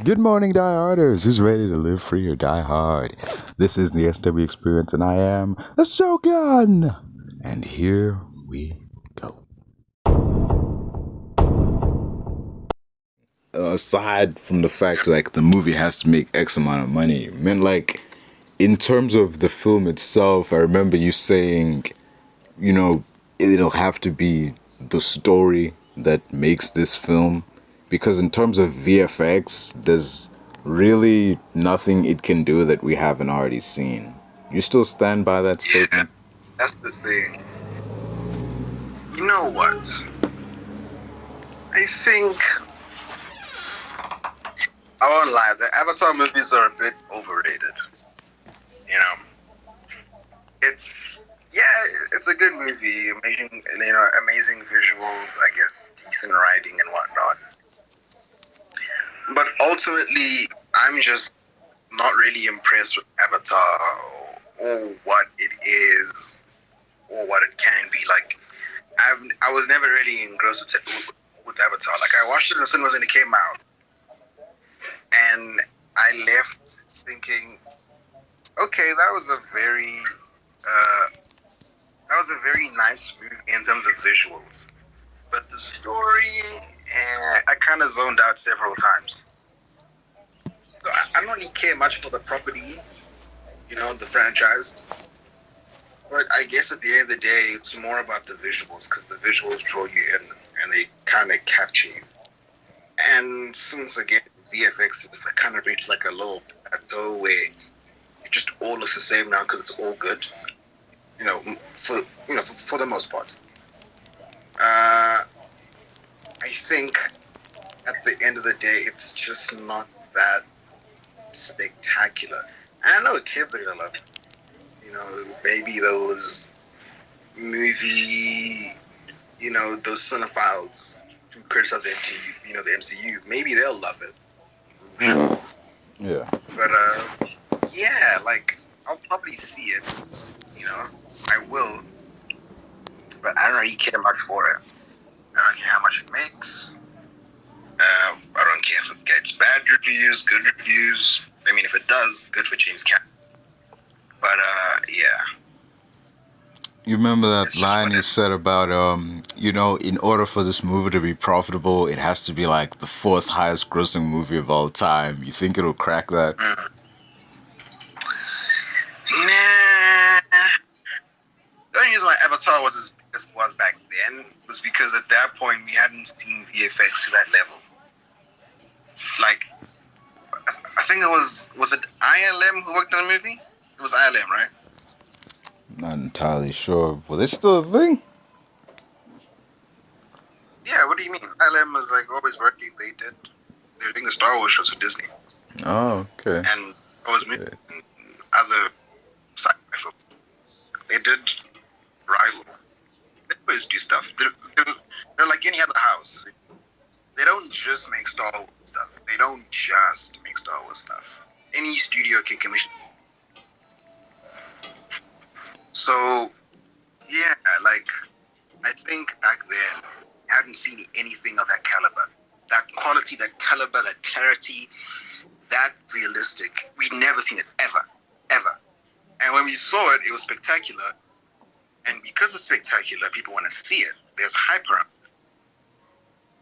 Good morning, die-harders. Who's ready to live free or die hard? This is the S&W Experience, and I am the Shogun. And here we go. Aside from the fact, like, the movie has to make X amount of money, man, like, in terms of the film itself, I remember you saying, it'll have to be the story that makes this film. Because in terms of VFX, there's really nothing it can do that we haven't already seen. You still stand by that Yeah, statement? that's the thing. You know what? I think I won't lie. The Avatar movies are a bit overrated. You know, it's a good movie, amazing visuals. I guess decent writing and whatnot. But ultimately, I'm just not really impressed with Avatar or what it is or what it can be. Like, I was never really engrossed with Avatar. Like, I watched it in the cinemas when it came out, and I left thinking, okay, that was a very nice movie in terms of visuals, but the story, I kind of zoned out several times. So I don't really care much for the property, the franchise. But I guess at the end of the day, it's more about the visuals, because the visuals draw you in and they kind of capture you. And since, again, VFX has kind of reached like a little plateau where it just all looks the same now because it's all good, for the most part. I think at the end of the day, it's just not that spectacular. I know kids are gonna love it. Maybe those movie, those cinephiles who criticize the MCU, maybe they'll love it. Sure. Yeah. But yeah, like, I'll probably see it. I will. But I don't really care much for it. I don't care how much it makes. I don't care if it gets bad reviews, good reviews. I mean, if it does, good for James Cameron. But yeah. You remember that line you said about, in order for this movie to be profitable, it has to be like the fourth highest grossing movie of all time. You think it'll crack that? Nah. The only reason why Avatar was as big as it was back then was because at that point we hadn't seen VFX to that level. Like, I think it was it ILM who worked on the movie? It was ILM, right? Not entirely sure. Well, it's still a thing. Yeah, what do you mean? ILM was like always working. They were doing the Star Wars shows for Disney. Oh, okay. And I was making other sci-fi films. They did Rival. They always do stuff. They're like any other house. They don't just make Star Wars stuff. They don't just make Star Wars stuff. Any studio can commission. So, yeah, like, I think back then, I hadn't seen anything of that caliber. That quality, that caliber, that clarity, that realistic. We'd never seen it, ever. Ever. And when we saw it, it was spectacular. And because it's spectacular, people want to see it. There's hype around it.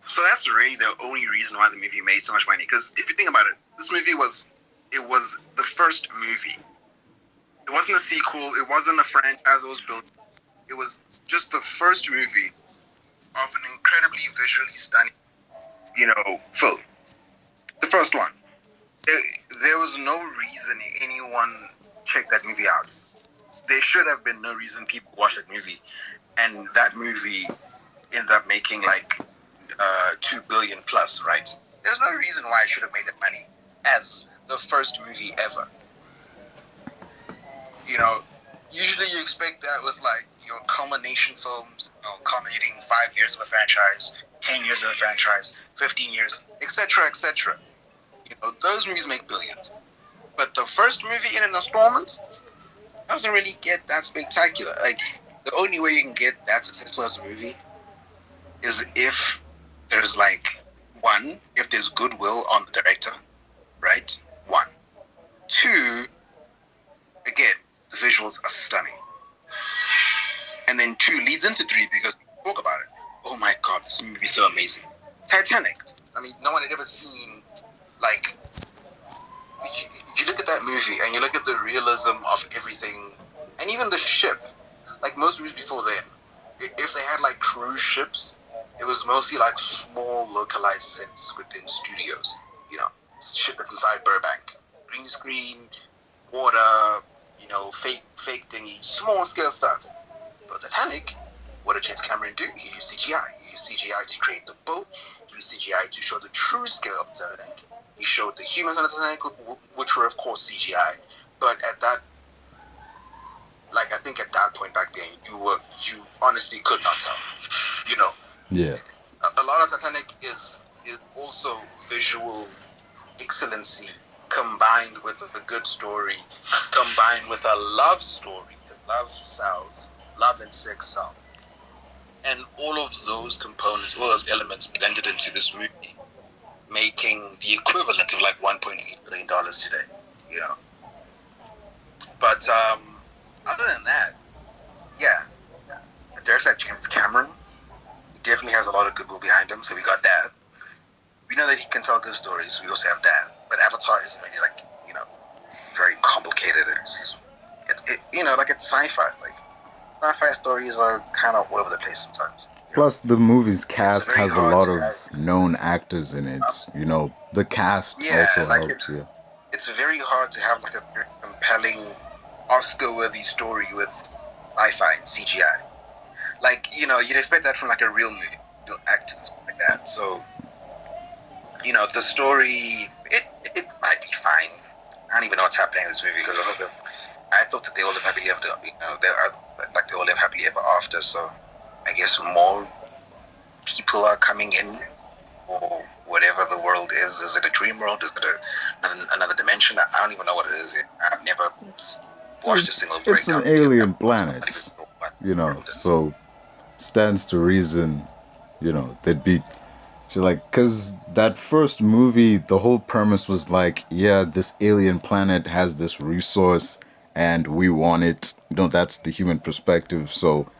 So that's really the only reason why the movie made so much money. Because if you think about it, this movie was the first movie. It wasn't a sequel. It wasn't a franchise that was built. It was just the first movie of an incredibly visually stunning, film. The first one. There was no reason anyone checked that movie out. There should have been no reason people watched that movie. And that movie ended up making like 2 billion plus, right? There's no reason why it should have made that money as the first movie ever. Usually you expect that with like your culmination films, culminating 5 years of a franchise, 10 years of a franchise, 15 years, etc., etc. Those movies make billions. But the first movie in an installment doesn't really get that spectacular. Like, the only way you can get that successful as a movie is if there's like, one, if there's goodwill on the director, right? One. Two, again, the visuals are stunning. And then two leads into three because we talk about it. Oh my God, this movie is so amazing. Titanic. I mean, no one had ever seen, like, you look at that movie and you look at the realism of everything, and even the ship, like most movies before then, if they had like cruise ships, it was mostly like small localized sets within studios, you know, shit that's inside Burbank, green screen, water, you know, fake thingy, small scale stuff. But Titanic, what did James Cameron do? He used CGI. He used CGI to create the boat. He used CGI to show the true scale of Titanic. He showed the humans on the Titanic, which were of course CGI. But at that, like I think at that point back then, you honestly could not tell. You know. Yeah. A lot of Titanic is also visual excellency combined with a good story, combined with a love story, because love sells, love and sex sell. And all of those components, all those elements blended into this movie, making the equivalent of like $1.8 billion today, you know. But other than that, yeah, there's that James Cameron. He definitely has a lot of goodwill behind him, so we got that. We know that he can tell good stories. We also have that. But Avatar isn't really like, you know, very complicated. It's you know, like it's sci-fi. Like sci-fi stories are kind of all over the place sometimes. Plus, the movie's cast very has a hard lot to of have- known actors in it. You know, the cast also like helps. Yeah. it's very hard to have like a very compelling Oscar-worthy story with sci-fi and CGI. Like, you know, you'd expect that from like a real movie, real actors and stuff like that. So, you know, the story, it might be fine. I don't even know what's happening in this movie because I thought that they all live happily ever, you know, they all live happily ever after. So, I guess more people are coming in, or whatever the world is. Is it a dream world? Is it another dimension? I don't even know what it is. I've never watched a single breakdown. It's an alien planet, you know, so stands to reason, you know, they'd be like, because that first movie, the whole premise was like, yeah, this alien planet has this resource and we want it. You know, that's the human perspective. So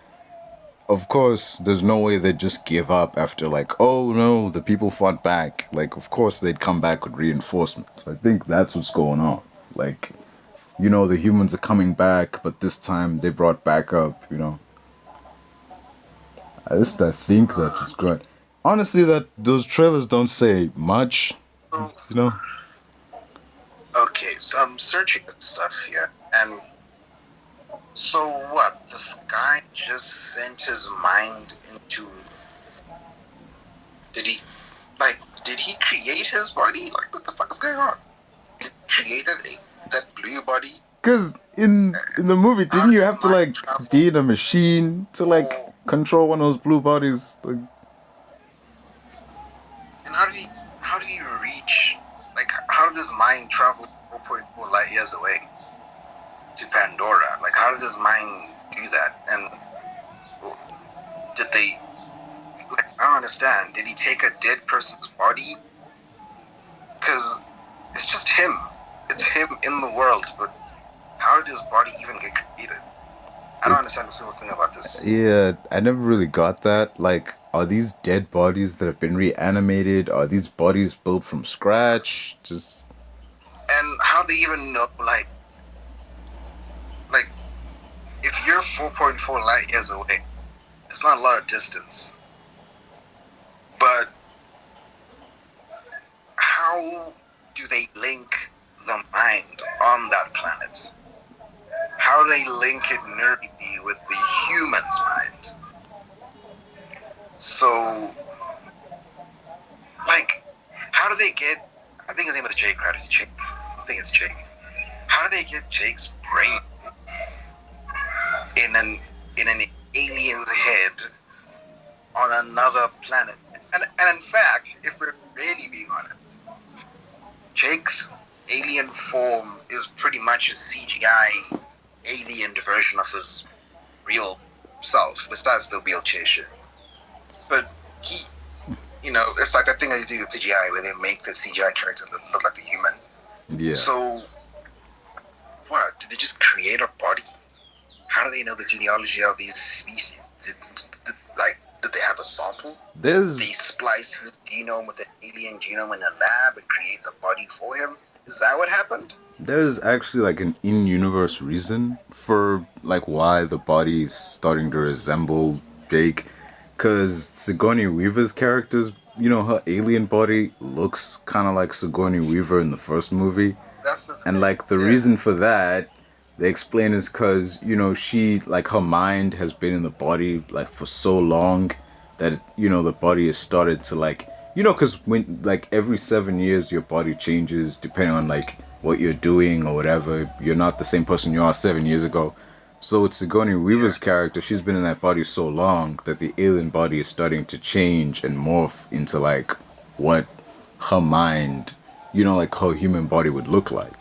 of course there's no way they'd just give up after like, oh no, the people fought back. Like, of course they'd come back with reinforcements. I think that's what's going on. Like, you know, the humans are coming back, but this time they brought backup, you know. At least I think that it's great. Honestly, that those trailers don't say much, you know. Okay, so I'm searching that stuff here, and so what? This guy just sent his mind into. Did he create his body? Like, what the fuck is going on? He created that blue body. Cause in the movie, didn't you have to like be in a machine to like control one of those blue bodies? Like, and how did he reach? Like, how did his mind travel 4.4 light years away to Pandora? Like, how did his mind do that? And did they? Like, I don't understand. Did he take a dead person's body? Because it's just him. It's him in the world, but how did his body even get created? I don't understand a single thing about this. yeah, I never really got that. Like, are these dead bodies that have been reanimated? Are these bodies built from scratch? Just. And how they even know, like, if you're 4.4 light years away, it's not a lot of distance. But how do they link the mind on that planet? How do they link it nerdy with the human's mind? So, like, how do they get? I think his name is Jake, right? It's Jake. I think it's Jake. How do they get Jake's brain in an alien's head on another planet? And in fact, if we're really being honest, Jake's alien form is pretty much a CGI alien version of his real self, besides the wheelchair shit. But he, you know, it's like that thing that they do with CGI where they make the CGI character look like a human. Yeah. So, what? Did they just create a body? How do they know the genealogy of these species? Did they have a sample? They splice his genome with an alien genome in a lab and create the body for him? Is that what happened? There's actually like an in-universe reason for like why the body is starting to resemble Jake, because Sigourney Weaver's character's, her alien body looks kind of like Sigourney Weaver in the first movie. That's the And thing. like the reason for that, they explain is because she like her mind has been in the body like for so long that the body has started to like because when like every 7 years your body changes depending on like what you're doing or whatever. You're not the same person you are 7 years ago. So with Sigourney Weaver's character, she's been in that body so long that the alien body is starting to change and morph into like what her mind, like her human body would look like,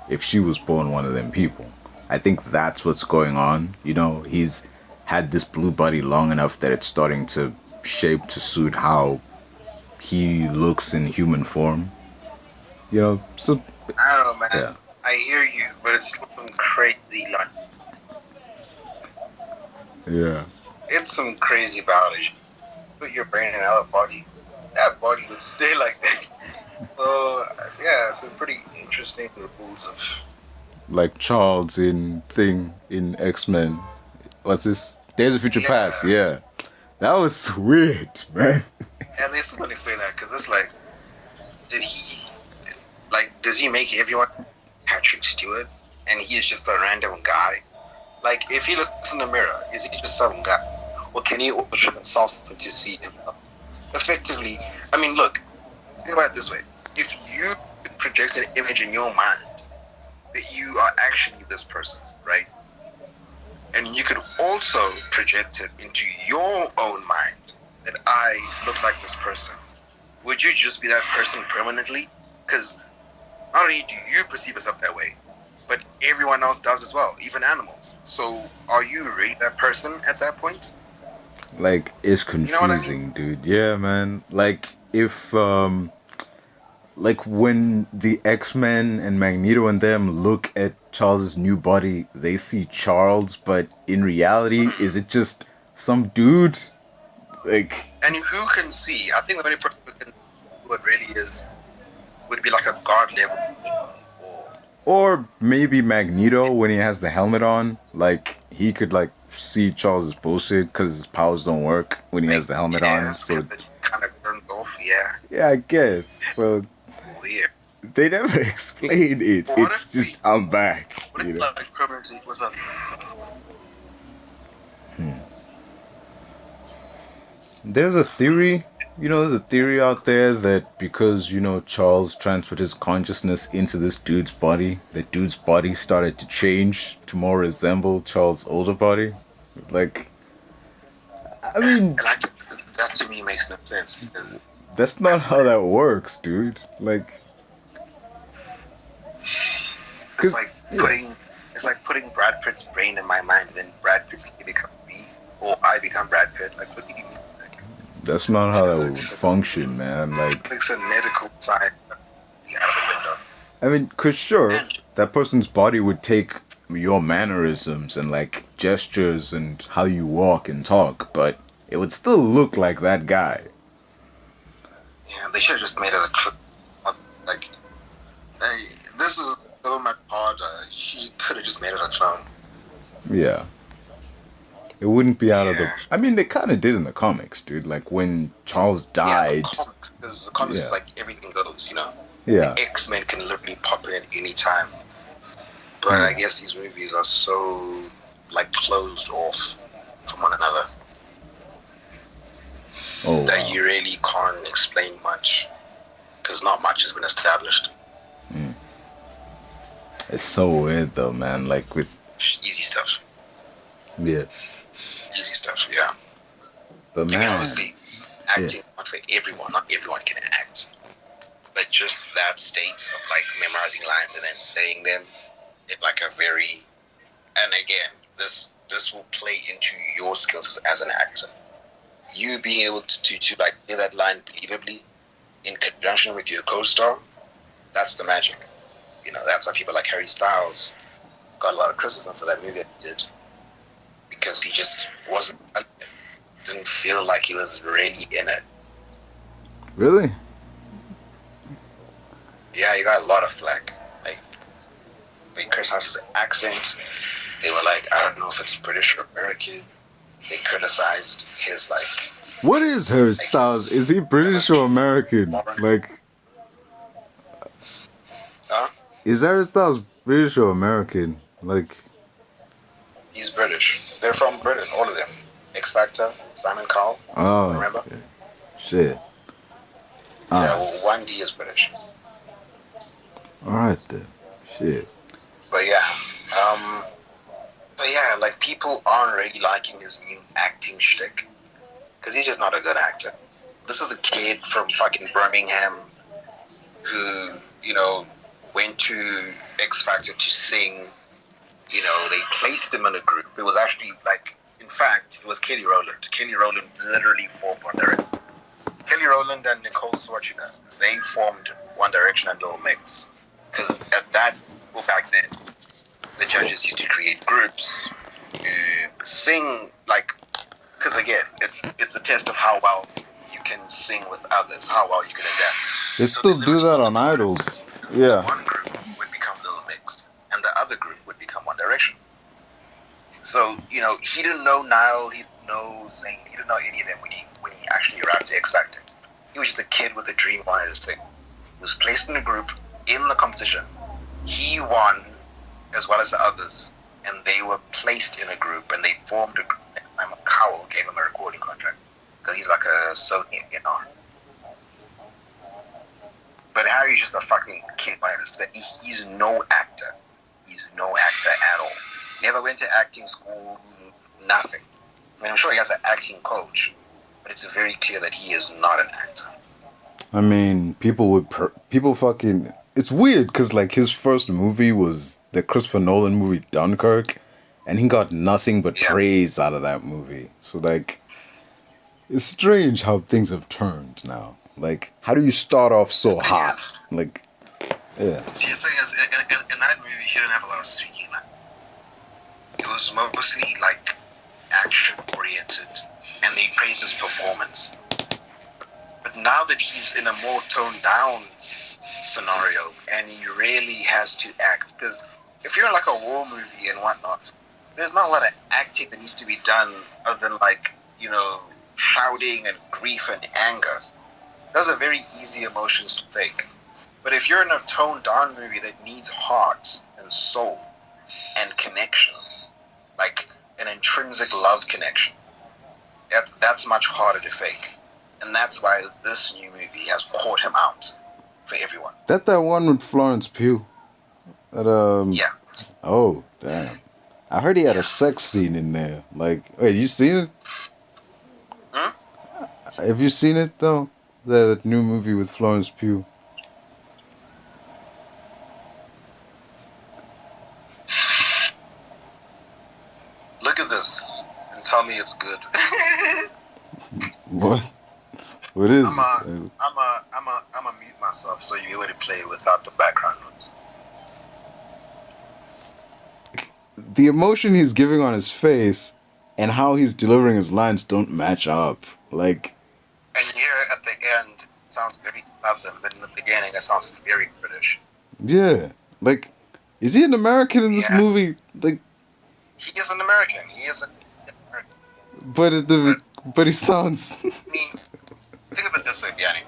if she was born one of them people. I think that's what's going on. He's had this blue body long enough that it's starting to shape to suit how he looks in human form. So I don't know, man. yeah. I hear you, but it's looking crazy. Like, Yeah. it's some crazy biology. Put your brain in another body, that body would stay like that. So yeah, some pretty interesting rules of. Like Charles in X-Men. What's this? Days of Future Past. Yeah. That was weird, man. And they still couldn't explain that because it's like, does he make everyone Patrick Stewart and he is just a random guy? Like, if he looks in the mirror, is he just some guy? Or can he ultra consult to see him? Effectively, I mean, look, think about it this way. If you project an image in your mind that you are actually this person, right? And you could also project it into your own mind that I look like this person. Would you just be that person permanently? Because not only do you perceive yourself that way, but everyone else does as well, even animals. So are you really that person at that point? Like, it's confusing, You know what I mean? dude. Yeah, man. Like, if like when the X-Men and Magneto and them look at Charles's new body, they see Charles, but in reality, is it just some dude? Like, and who can see? I think the only person who can see what really is would be like a god level, or maybe Magneto when he has the helmet on, like he could like see Charles's bullshit because his powers don't work when he has the helmet on. So kind of turned off, yeah. Yeah, I guess. So weird. They never explain it. What It's just I'm back. What if like permanently was up? There's a theory, there's a theory out there that because, Charles transferred his consciousness into this dude's body, that dude's body started to change to more resemble Charles' older body. Like, I mean, like, that to me makes no sense because that's not how that works, dude. Like, it's like putting Brad Pitt's brain in my mind, and then Brad Pitt become me, or I become Brad Pitt. Like, what do you mean? That's not how that would function, man. Like, it's a medical side out of the window. I mean, cause sure, that person's body would take your mannerisms and like gestures and how you walk and talk, but it would still look like that guy. Yeah, they should have just made it a clip. Like, hey, this is so much harder. He could have just made it a clone. Yeah. It wouldn't be out of the... I mean, they kind of did in the comics, dude. Like, when Charles died... Yeah, because the comics is like everything goes, Yeah. The X-Men can literally pop in at any time. But I guess these movies are so, like, closed off from one another. Oh, that you really can't explain much. Because not much has been established. It's so weird, though, man. Like, with... Easy stuff. Yeah. Easy stuff, yeah. But man, obviously, acting not for everyone. Not everyone can act, but just that state of like memorizing lines and then saying them, it's like a very. And again, this will play into your skills as an actor. You being able to like say that line believably in conjunction with your co-star, that's the magic. that's why people like Harry Styles got a lot of criticism for that movie that he did, because he just didn't feel like he was really in it. Really? Yeah, he got a lot of flack. They criticized his accent. They were like, I don't know if it's British or American. They criticized his What is Harry Styles? Is he British or American? Huh? Is Harry Styles British or American? He's British. They're from Britain, all of them. X Factor, Simon Cowell. Oh, Remember? okay. Shit. Yeah, well, 1D is British. Alright then. Shit. But yeah, people aren't really liking his new acting shtick, because he's just not a good actor. This is a kid from fucking Birmingham who, went to X Factor to sing. They placed him in a group. It was actually in fact, it was Kelly Rowland. Kelly Rowland literally formed One Direction. Kelly Rowland and Nicole Sorchina, they formed One Direction and Little Mix. Because back then, the judges used to create groups to sing, because again, it's a test of how well you can sing with others, how well you can adapt. They still do that on Idols. Yeah. One group would become Little Mix, and the other group would become One Direction. So, he didn't know Niall, he didn't know Zayn, he didn't know any of them when he actually arrived to X Factor. He was just a kid with a dream, wanted to sing. He was placed in a group in the competition. He won as well as the others, and they were placed in a group, and they formed a group. Simon Cowell gave him a recording contract because he's like a Sony A&R. But Harry's just a fucking kid. He's no actor. He's no actor at all. Never went to acting school. Nothing. I mean, I'm sure he has an acting coach, but it's very clear that he is not an actor. I mean, people fucking. It's weird because his first movie was the Christopher Nolan movie Dunkirk, and he got nothing but praise out of that movie. So it's strange how things have turned now. How do you start off so hot? Yeah. See, the thing is, in that movie, he didn't have a lot of singing. It was mostly action oriented, and they praised his performance. But now that he's in a more toned down scenario, and he really has to act, because if you're in a war movie and whatnot, there's not a lot of acting that needs to be done other than shouting and grief and anger. Those are very easy emotions to fake. But if you're in a toned down movie that needs heart and soul and connection, an intrinsic love connection, that's much harder to fake. And that's why this new movie has caught him out for everyone. That one with Florence Pugh. Yeah. Oh, damn. I heard he had a sex scene in there. Wait, you seen it? Hmm? Have you seen it, though? That new movie with Florence Pugh. Look at this and tell me it's good. What? What is it? I'm a mute myself so you'll be able to play without the background noise. The emotion he's giving on his face and how he's delivering his lines don't match up. And here at the end, it sounds very Southern, but in the beginning, it sounds very British. Yeah. Is he an American in this movie? He is an American. He is an American. But he sounds... I mean, think of it this way, Biani.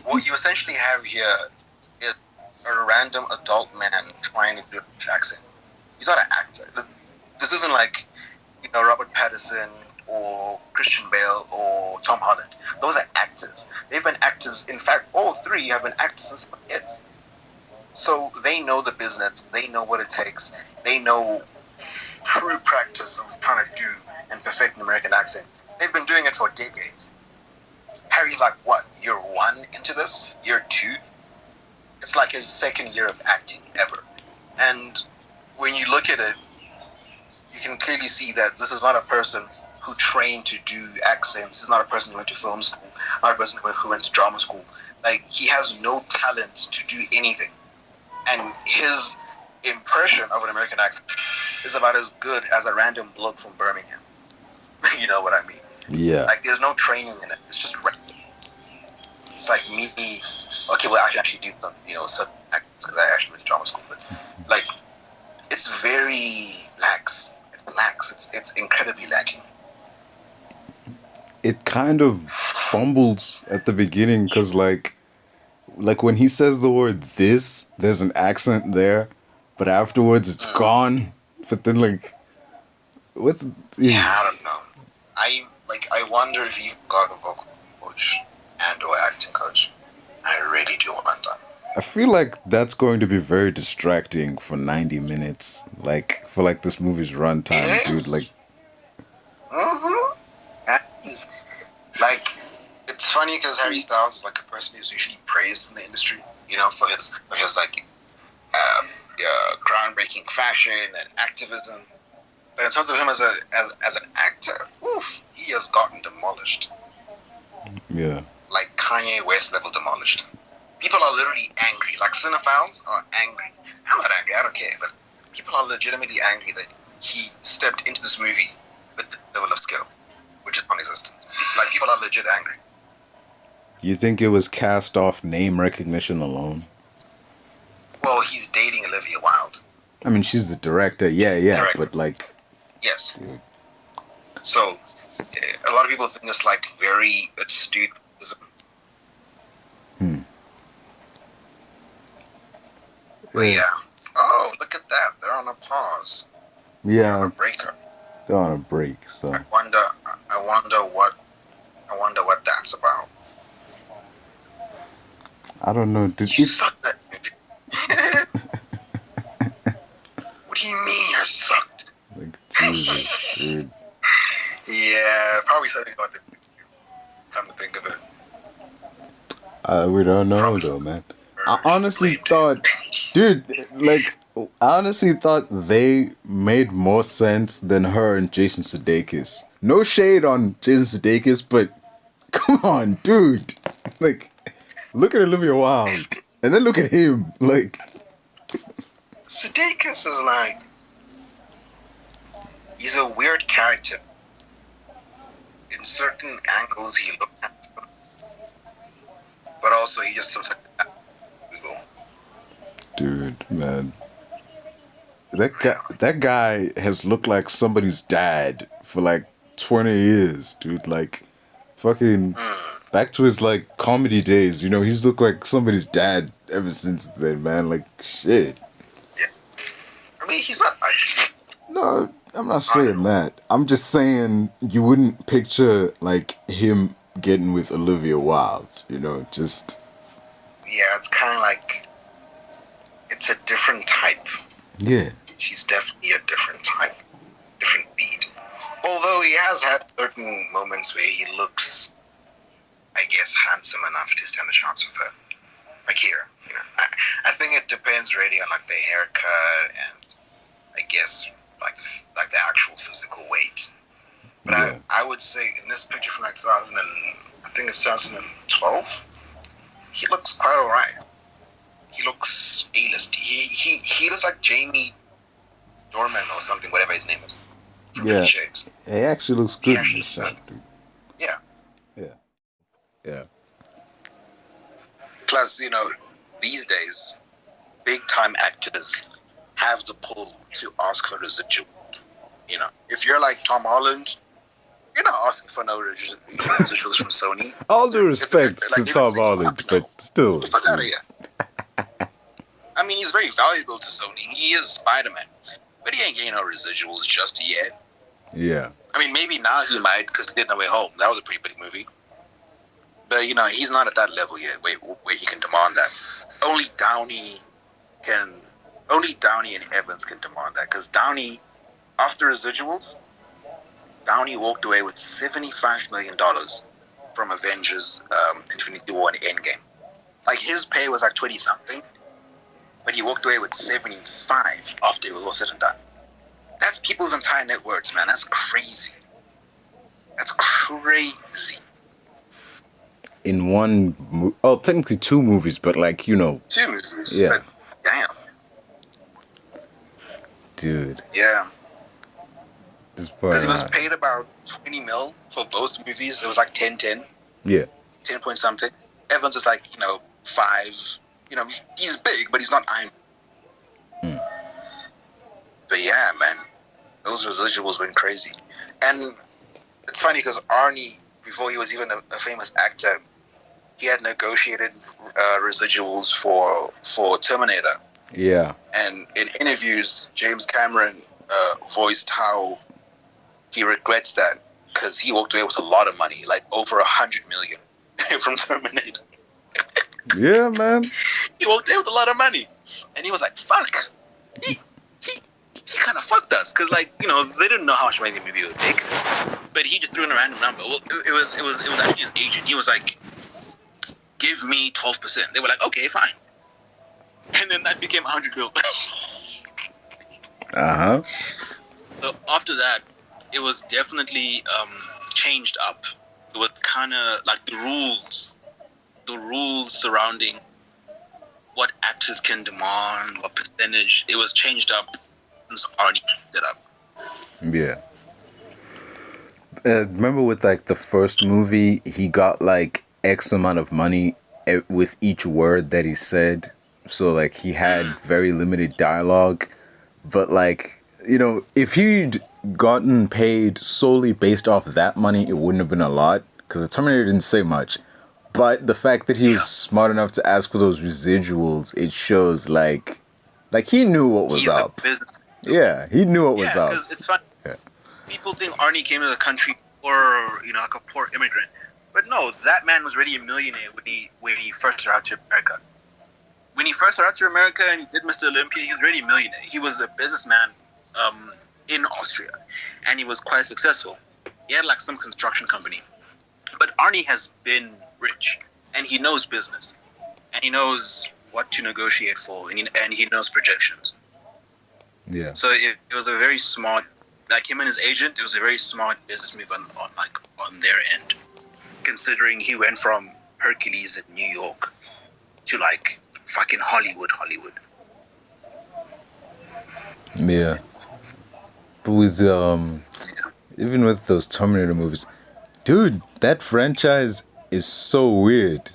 What you essentially have here is a random adult man trying to do an accent. He's not an actor. This isn't Robert Pattinson or Christian Bale or Tom Holland. Those are actors. They've been actors. In fact, all three have been actors since they were kids. So they know the business. They know what it takes. They know true practice of trying to do and perfect an American accent. They've been doing it for decades. Harry's what, year 1 into this? Year 2? It's his second year of acting ever. And when you look at it, you can clearly see that this is not a person who trained to do accents. This is not a person who went to film school, not a person who went to drama school. He has no talent to do anything. and his impression of an American accent is about as good as a random bloke from Birmingham. You know what I mean? Yeah. Like, there's no training in it. It's just random. It's like me. Okay, well, I actually do some, some accents because I actually went to drama school, but like, it's very lax. It's lax. It's incredibly lacking. It kind of fumbles at the beginning because like when he says the word "this," there's an accent there, but afterwards it's gone. But then like, what's yeah, I don't know. I wonder if you got a vocal coach and or acting coach. I really do wonder. I feel like that's going to be very distracting for 90 minutes. Like for like this movie's runtime, dude. Like, like, it's funny because Harry Styles is like a person who's usually praised in the industry, for his like groundbreaking fashion and activism. But in terms of him as an actor, he has gotten demolished. Yeah. Like Kanye West level demolished. People are literally angry. Like cinephiles are angry. I'm not angry. I don't care. But people are legitimately angry that he stepped into this movie with the level of skill, which is non-existent. Like, people are legit angry. You think it was cast off name recognition alone? Well, he's dating Olivia Wilde. I mean, she's the director. Yeah, but like... Yes. So, a lot of people think it's like very astute. But yeah. Oh, look at that. They're on a pause. Yeah. They're on a breaker. They're on a break, so... I wonder what that's about. I don't know. Did you sucked that movie? What do you mean I sucked? Like, Jesus, dude. Yeah, probably something about the... Come to think of it. We don't know, though, man. I honestly thought... Dude, like... I honestly thought they made more sense than her and Jason Sudeikis. No shade on Jason Sudeikis, but... Come on, dude. Like... Look at Olivia Wilde. And then look at him. Like... Sudeikis is like... He's a weird character. In certain angles, he looks handsome. But also, he just looks like Google. Dude, man. That guy has looked like somebody's dad for like 20 years, dude. Like, fucking... Back to his, like, comedy days, he's looked like somebody's dad ever since then, man. Like, shit. Yeah. I mean, he's not ugly. No, I'm not saying that. I'm just saying you wouldn't picture, like, him getting with Olivia Wilde, just... Yeah, it's kind of like... It's a different type. Yeah. She's definitely a different type. Different beat. Although he has had certain moments where he looks... I guess handsome enough to stand a chance with her. Like here, I think it depends really on like the haircut and I guess like the actual physical weight. But yeah. I would say in this picture from like 2012, he looks quite alright. He looks A-list. He looks like Jamie Dornan or something, whatever his name is. From 50 Shades. He actually looks good in this shot, dude. Yeah. Yeah. Plus, these days, big-time actors have the pull to ask for residual. If you're like Tom Holland, you're not asking for no residuals from Sony. All due respect to Tom Holland, but still. Get the fuck out of here. I mean, he's very valuable to Sony. He is Spider-Man. But he ain't getting no residuals just yet. Yeah. I mean, maybe now he might because he did No Way Home. That was a pretty big movie. But, he's not at that level yet where he can demand that. Only Downey and Evans can demand that. Because Downey, after residuals, Downey walked away with $75 million from Avengers, Infinity War, and Endgame. Like, his pay was like 20-something, but he walked away with 75 after it was all said and done. That's people's entire net worths, man. That's crazy. That's crazy. In one, technically two movies, but like, 2 movies, yeah. But damn. Dude. Yeah. This Because part, he was paid about 20 mil for both movies. It was like 10-10. yeah. 10 point something. Evans is like, 5. He's big, but he's not Iron. But yeah, man, those residuals went crazy. And it's funny because Arnie, before he was even a famous actor, he had negotiated residuals for Terminator. Yeah. And in interviews, James Cameron voiced how he regrets that because he walked away with a lot of money, like over 100 million from Terminator. Yeah, man. He walked away with a lot of money, and he was like, "Fuck." He kind of fucked us because, they didn't know how much money the movie would make, but he just threw in a random number. Well, it was actually his agent. He was like, "Give me 12%." They were like, "Okay, fine," and then that became 100 mil. So after that, it was definitely changed up. It was kind of like the rules surrounding what actors can demand, what percentage. It was changed up since Arnie picked it up. Yeah. Remember with the first movie, he got X amount of money with each word that he said. So he had very limited dialogue. But if he'd gotten paid solely based off of that money, it wouldn't have been a lot. Because the Terminator didn't say much. But the fact that he was smart enough to ask for those residuals, it shows he knew what was up. Yeah, he knew what was up. Yeah, because it's funny. Yeah. People think Arnie came to the country like a poor immigrant. But no, that man was already a millionaire when he first arrived to America. When he first arrived to America and he did Mr. Olympia, he was already a millionaire. He was a businessman in Austria, and he was quite successful. He had some construction company. But Arnie has been rich, and he knows business, and he knows what to negotiate for, and he knows projections. Yeah. So it was a very smart, him and his agent, it was a very smart business move on their end, considering he went from Hercules in New York to fucking Hollywood. Yeah. But with even with those Terminator movies, dude, that franchise is so weird.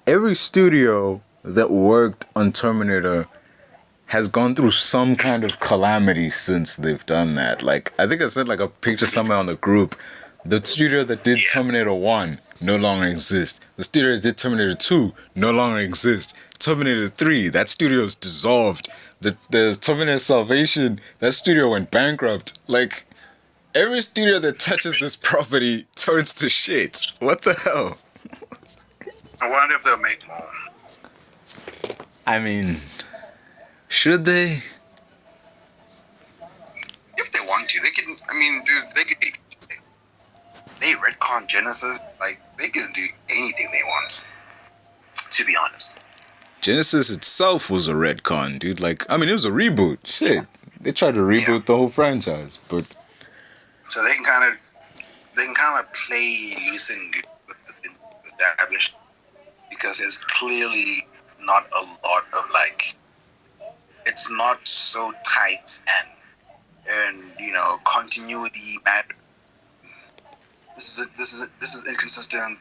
Every studio that worked on Terminator has gone through some kind of calamity since they've done that. I think I sent a picture somewhere on the group. The studio that did Terminator 1 no longer exists. The studio that did Terminator 2 no longer exists. Terminator 3, that studio is dissolved. The Terminator Salvation, that studio went bankrupt. Every studio that touches this property turns to shit. What the hell? I wonder if they'll make more. I mean, should they? If they want to, they can. I mean, dude, they could. They retcon Genesis. They can do anything they want. To be honest. Genesis itself was a retcon, dude. It was a reboot. Shit. They tried to reboot the whole franchise, but. So they can kind of play loose and good with the established, because there's clearly not a lot of it's not so tight and continuity matter. This is inconsistent.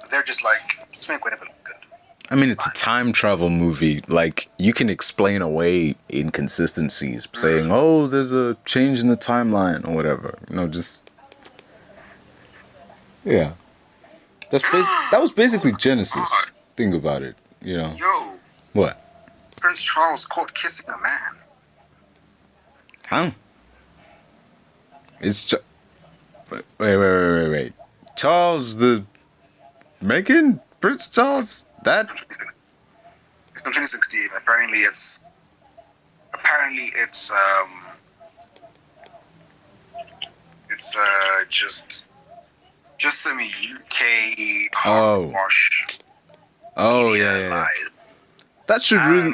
They're just just make whatever look good. I mean, it's a time travel movie. You can explain away inconsistencies, saying, "Oh, there's a change in the timeline" or whatever. Yeah. That was basically Genesis. Think about it. Yo. What? Prince Charles caught kissing a man. Huh? It's wait. Charles the Meghan? Prince Charles? That? It's from 2016. Apparently it's just some UK hogwash. Oh yeah. That should really.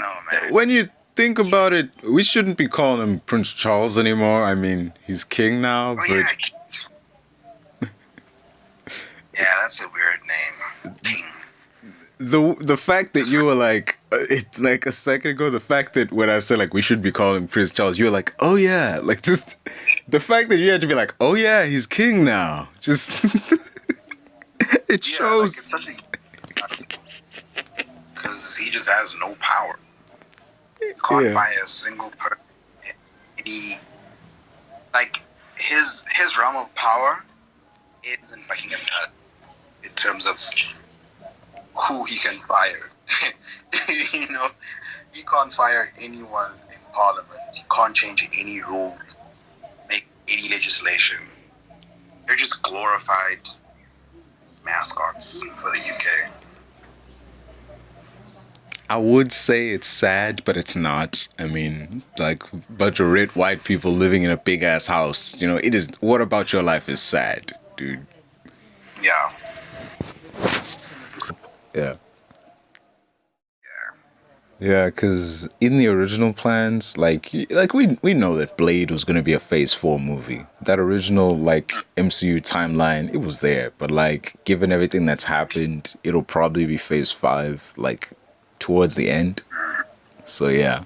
When you think about it, we shouldn't be calling him Prince Charles anymore. I mean, he's king now. Yeah, that's a weird name. King. the fact that you were like like a second ago, the fact that when I said like we should be calling Prince Charles, you were like, oh yeah, like just the fact that you had to be like, oh yeah, he's king now, just it Yeah, like it's shows. such a because he just has no power. You can't Yeah, fire a single person. Any like his realm of power is in Buckingham Palace in terms of who he can fire. You know, he can't fire anyone in Parliament. He can't change any rules, make any legislation. They're just glorified mascots for the UK. I would say it's sad, but it's not. I mean, like bunch of rich white people living in a big ass house. You know, it is. What about your life is sad, dude? Yeah. Yeah. Yeah. Yeah, because in the original plans, like we know that Blade was gonna be a Phase 4 movie. That original like MCU timeline, it was there. But like, given everything that's happened, it'll probably be Phase 5, like towards the end. So yeah.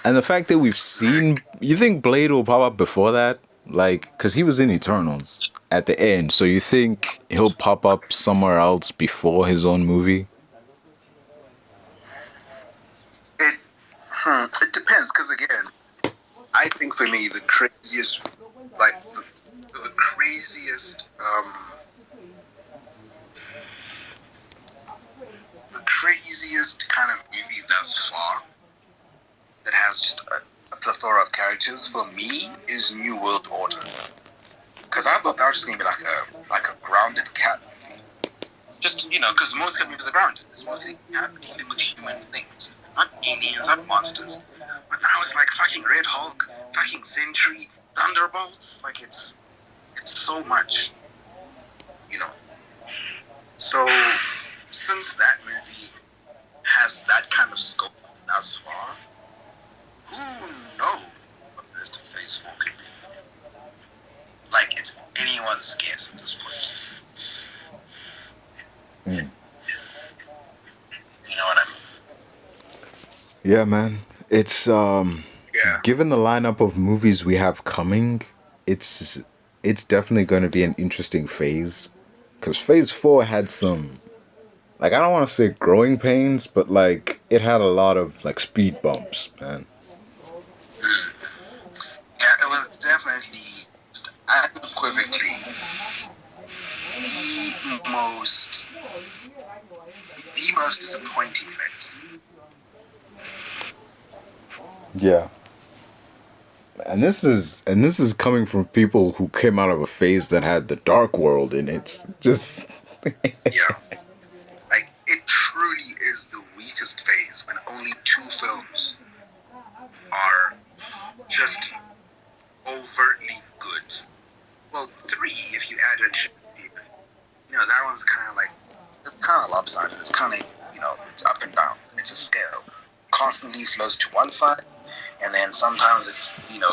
And the fact that we've seen, you think Blade will pop up before that? Like, because he was in Eternals at the end. So you think he'll pop up somewhere else before his own movie? It depends, because again, I think for me the craziest, like the craziest, the craziest kind of movie thus far that has just a plethora of characters for me is New World Order, because I thought that was just gonna be like a grounded cat movie. Just because most cat movies are grounded. It's mostly cat dealing with human things, not aliens, not monsters. But now it's like fucking Red Hulk, fucking Sentry, Thunderbolts. Like it's so much, you know. So since that movie has that kind of scope thus far, who knows what the rest of Phase 4 could be? Like it's anyone's guess at this point. Mm. You know what I mean? Yeah, man. It's Yeah. given the lineup of movies we have coming, it's definitely going to be an interesting phase. Cause Phase 4 had some, like, I don't want to say growing pains, but like it had a lot of like speed bumps, man. Yeah, it was definitely unequivocally the most disappointing phase. Yeah. And this is coming from people who came out of a phase that had the Dark World in it. Just Yeah. Like, it truly is the weakest phase when only 2 films are just overtly good. Well, 3 if you added, that one's kind of like, it's kind of lopsided. It's kind of, it's up and down. It's a scale. Constantly flows to one side, and then sometimes it,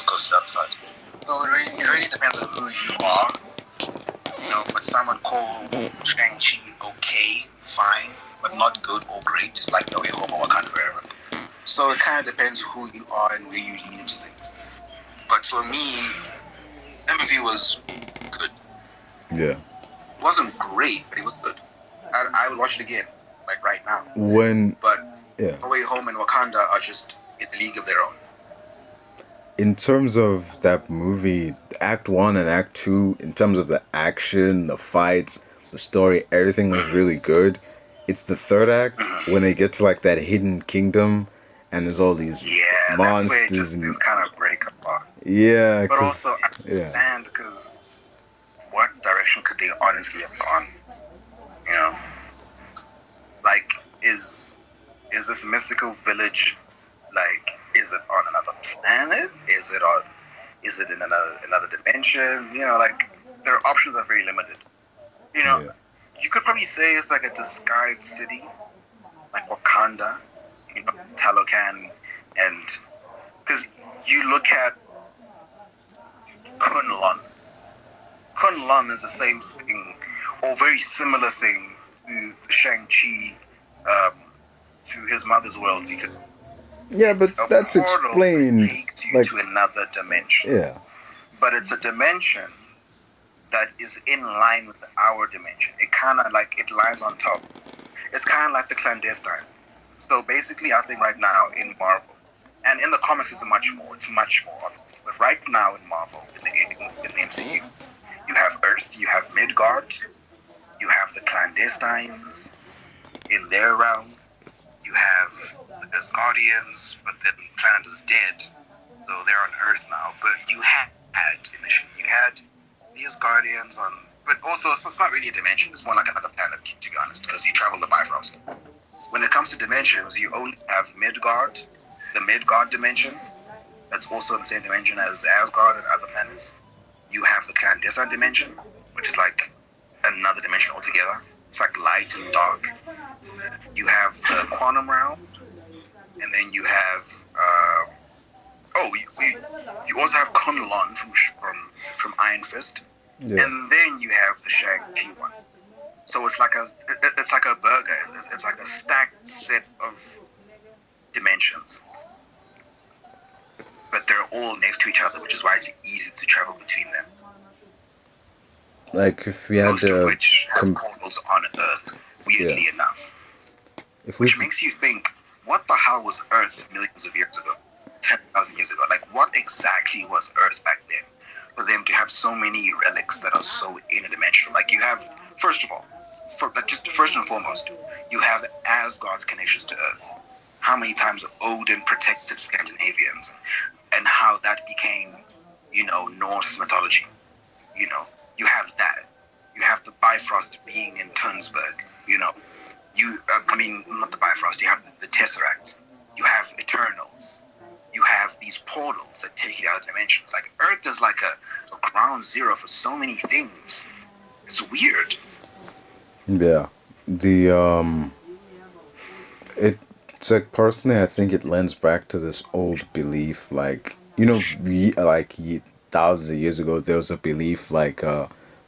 goes to the other side. So it really depends on who you are. But some would call Shang-Chi okay, fine, but not good or great, like No Way Home or Wakanda Forever. So it kind of depends who you are and where you lean into things. But for me, that movie was good. yeah. It wasn't great, but it was good. I would watch it again, like right now. But Yeah. No Way Home and Wakanda are just in a league of their own. In terms of that movie, Act 1 and Act 2, in terms of the action, the fights, the story, everything was really good. It's the third act when they get to like that hidden kingdom and there's all these monsters. That's where it just is kind of break apart. Yeah, but also I understand because what direction could they honestly have gone? Like is this mystical village, like, is it on another planet? Is it in another dimension? Like their options are very limited. You could probably say it's like a disguised city, like Wakanda, Talocan, and because you look at Kunlun. Kunlun is the same thing or very similar thing to Shang-Chi to his mother's world because Yeah, but it's a that's portal that explained. takes you Like, to another dimension. yeah, But it's a dimension that is in line with our dimension. It kind of like it lies on top. It's kind of like the clandestine. So basically, I think right now in Marvel, and in the comics, it's much more. It's much more, obviously. But right now in Marvel, in the MCU, you have Earth, you have Midgard, you have the clandestines in their realm. You have the Asgardians, but then the planet is dead, so they're on Earth now. But you had initially, you had the Asgardians on, but also it's not really a dimension. It's more like another planet, to be honest, because you travel the Bifrost. When it comes to dimensions, you only have Midgard, the Midgard dimension. That's also in the same dimension as Asgard and other planets. You have the clandestine dimension, which is like another dimension altogether. It's like light and dark. You have the quantum realm, and then you have you also have Kunlun from Iron Fist, yeah. and then you have the Shang-Chi one. So it's like a burger. It's like a stacked set of dimensions, but they're all next to each other, which is why it's easy to travel between them. Like if we had Most of to, which have portals on Earth, weirdly enough. if we, Which makes you think, what the hell was Earth millions of years ago? 10,000 years ago? Like, what exactly was Earth back then? For them to have so many relics that are so interdimensional. Like, you have, first of all, first and foremost, you have Asgard's connections to Earth. How many times Odin protected Scandinavians, and how that became, Norse mythology. You have that. You have the Bifrost being in Tunsberg, not the Bifrost, you have the Tesseract, you have Eternals, you have these portals that take you out of dimensions. Like, Earth is like a ground zero for so many things. It's weird. yeah, it's like personally, I think it lends back to this old belief, like thousands of years ago, there was a belief like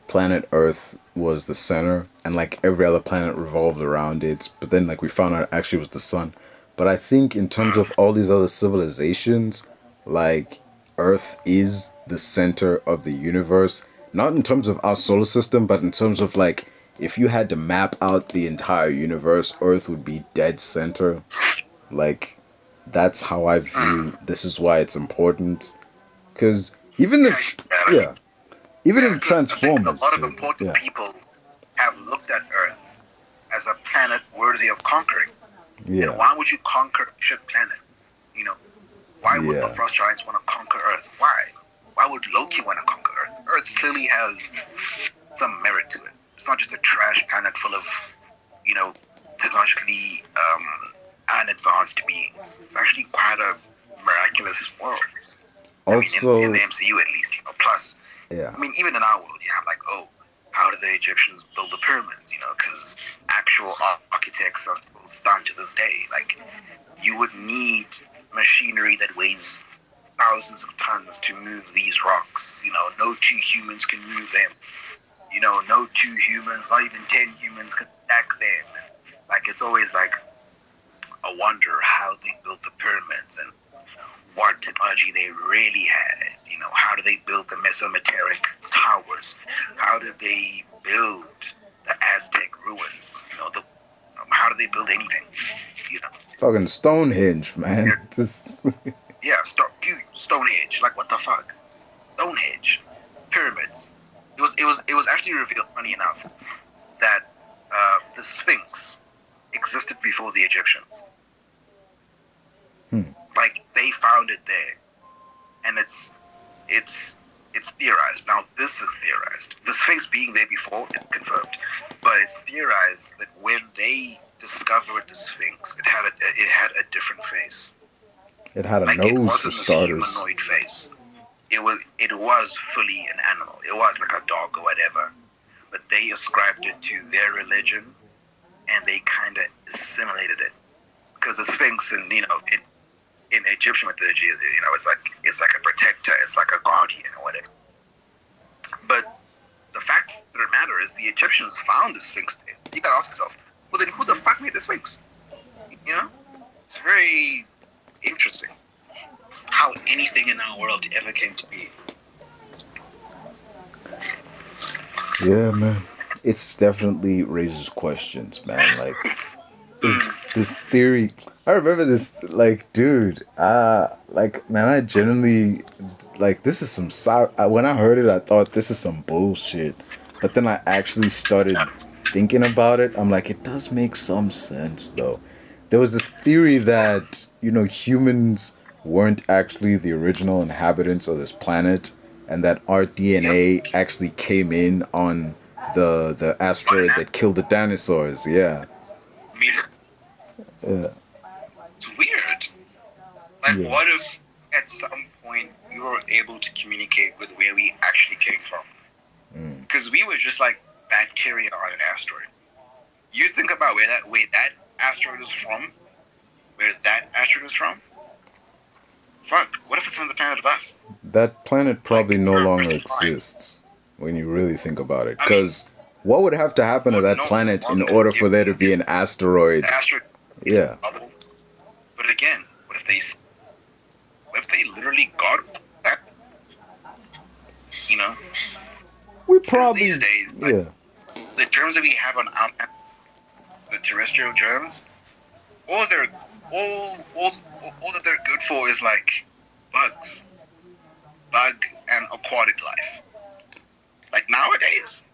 planet Earth was the center, and like every other planet revolved around it. But then like we found out actually it was the sun. But I think in terms of all these other civilizations, like Earth is the center of the universe. Not in terms of our solar system, but in terms of like if you had to map out the entire universe, Earth would be dead center. Like that's how I view. This is why it's important, because even even in Because I think a Transformers, lot of important people have looked at Earth as a planet worthy of conquering. yeah, And why would you conquer a ship planet? Why would the Frost Giants want to conquer Earth? Why? Why would Loki want to conquer Earth? Earth clearly has some merit to it. It's not just a trash planet full of, technologically unadvanced beings. It's actually quite a miraculous world. also in the MCU at least, plus, yeah, even in our world, you have like, how did the Egyptians build the pyramids? Because actual architects are still stunned to this day. Like, you would need machinery that weighs thousands of tons to move these rocks. No two humans can move them. No two humans, not even 10 humans could stack them. Like, it's always like a wonder how they built the pyramids and what technology they really had. How do they build the Mesometeric towers? How did they build the Aztec ruins? How do they build anything? fucking Stonehenge, man. Just Yeah, Stonehenge. Like, what the fuck? Stonehenge, pyramids. It was actually revealed, funny enough, that the Sphinx existed before the Egyptians. Like, they found it there, and it's theorized. Now, this is theorized. The Sphinx being there before, it's confirmed, but it's theorized that when they discovered the Sphinx, it had a different face. it had a Like, nose it for wasn't this starters. humanoid face. It was fully an animal. It was like a dog or whatever, but they ascribed it to their religion, and they kind of assimilated it, because the Sphinx, and in Egyptian mythology, it's like a protector, it's like a guardian or whatever. But the fact of the matter is, the Egyptians found the Sphinx. You gotta ask yourself, well, then who the fuck made the Sphinx? You know, it's very interesting how anything in our world ever came to be. Yeah, man. It's definitely raises questions, man. Like this theory. I remember this, like, dude. Like, man, I genuinely, like, this is some when I heard it, I thought this is some bullshit. But then I actually started thinking about it. I'm like, it does make some sense, though. There was this theory that, humans weren't actually the original inhabitants of this planet, and that our DNA actually came in on the asteroid that killed the dinosaurs. Yeah. Yeah. It's weird. Like, Yeah. what if at some point we were able to communicate with where we actually came from? Because we were just like bacteria on an asteroid. You think about where that asteroid is from, fuck, what if it's on the planet of us? That planet probably no longer fine. exists when you really think about it. Because what would have to happen to that planet in order for there to be an asteroid? The asteroid is bubble. But again, what if they literally got that? You know? We probably, these days, like, the germs that we have on our planet, the terrestrial germs, all that they're good for is like bug and aquatic life. Like nowadays,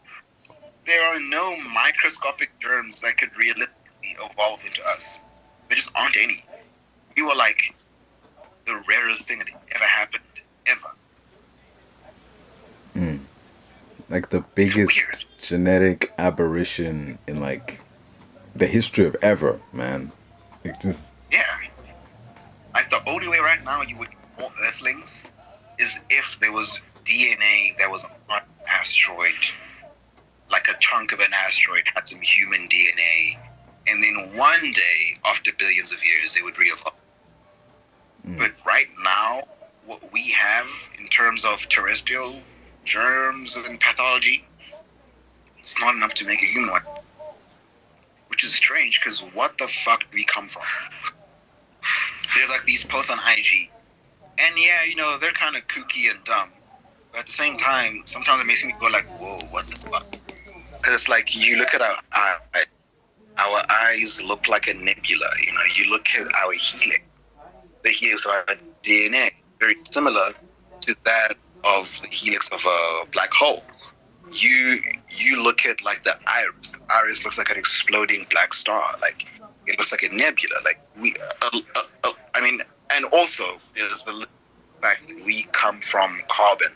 there are no microscopic germs that could realistically evolve into us. There just aren't any. We were like the rarest thing that ever happened, ever. Like the biggest genetic aberration in like the history of ever, man. Like just like the only way right now you would get more Earthlings is if there was DNA that was on an asteroid, like a chunk of an asteroid had some human DNA, and then one day, after billions of years, they would re-evolve. But right now, what we have in terms of terrestrial germs and pathology, it's not enough to make a human one. Which is strange, because what the fuck do we come from? There's like these posts on IG, and yeah, they're kind of kooky and dumb, but at the same time, sometimes it makes me go like, whoa, what the fuck? Because it's like, you look at our eyes look like a nebula, you look at our helix, the helix of our DNA, very similar to that of the helix of a black hole. You look at like the iris looks like an exploding black star, like it looks like a nebula, like and also there's the fact that we come from carbon,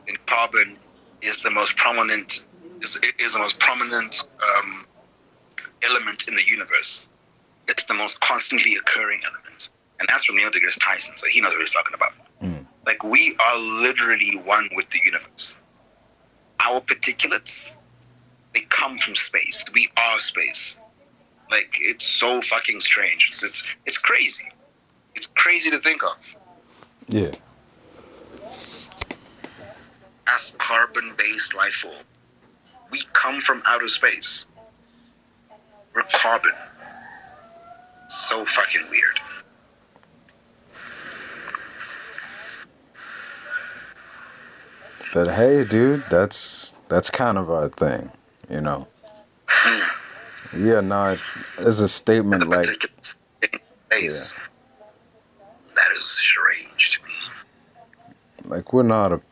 and carbon is the most prominent element in the universe. It's the most constantly occurring element, and that's from Neil deGrasse Tyson, so he knows what he's talking about. Like, we are literally one with the universe. Our particulates, they come from space. We are space. Like, it's so fucking strange. It's crazy. It's crazy to think of. Yeah. As carbon-based life form, we come from outer space. We're carbon. So fucking weird. But hey, dude, that's kind of our thing, Yeah, no, it's a statement like space. That is strange to me. Like we're not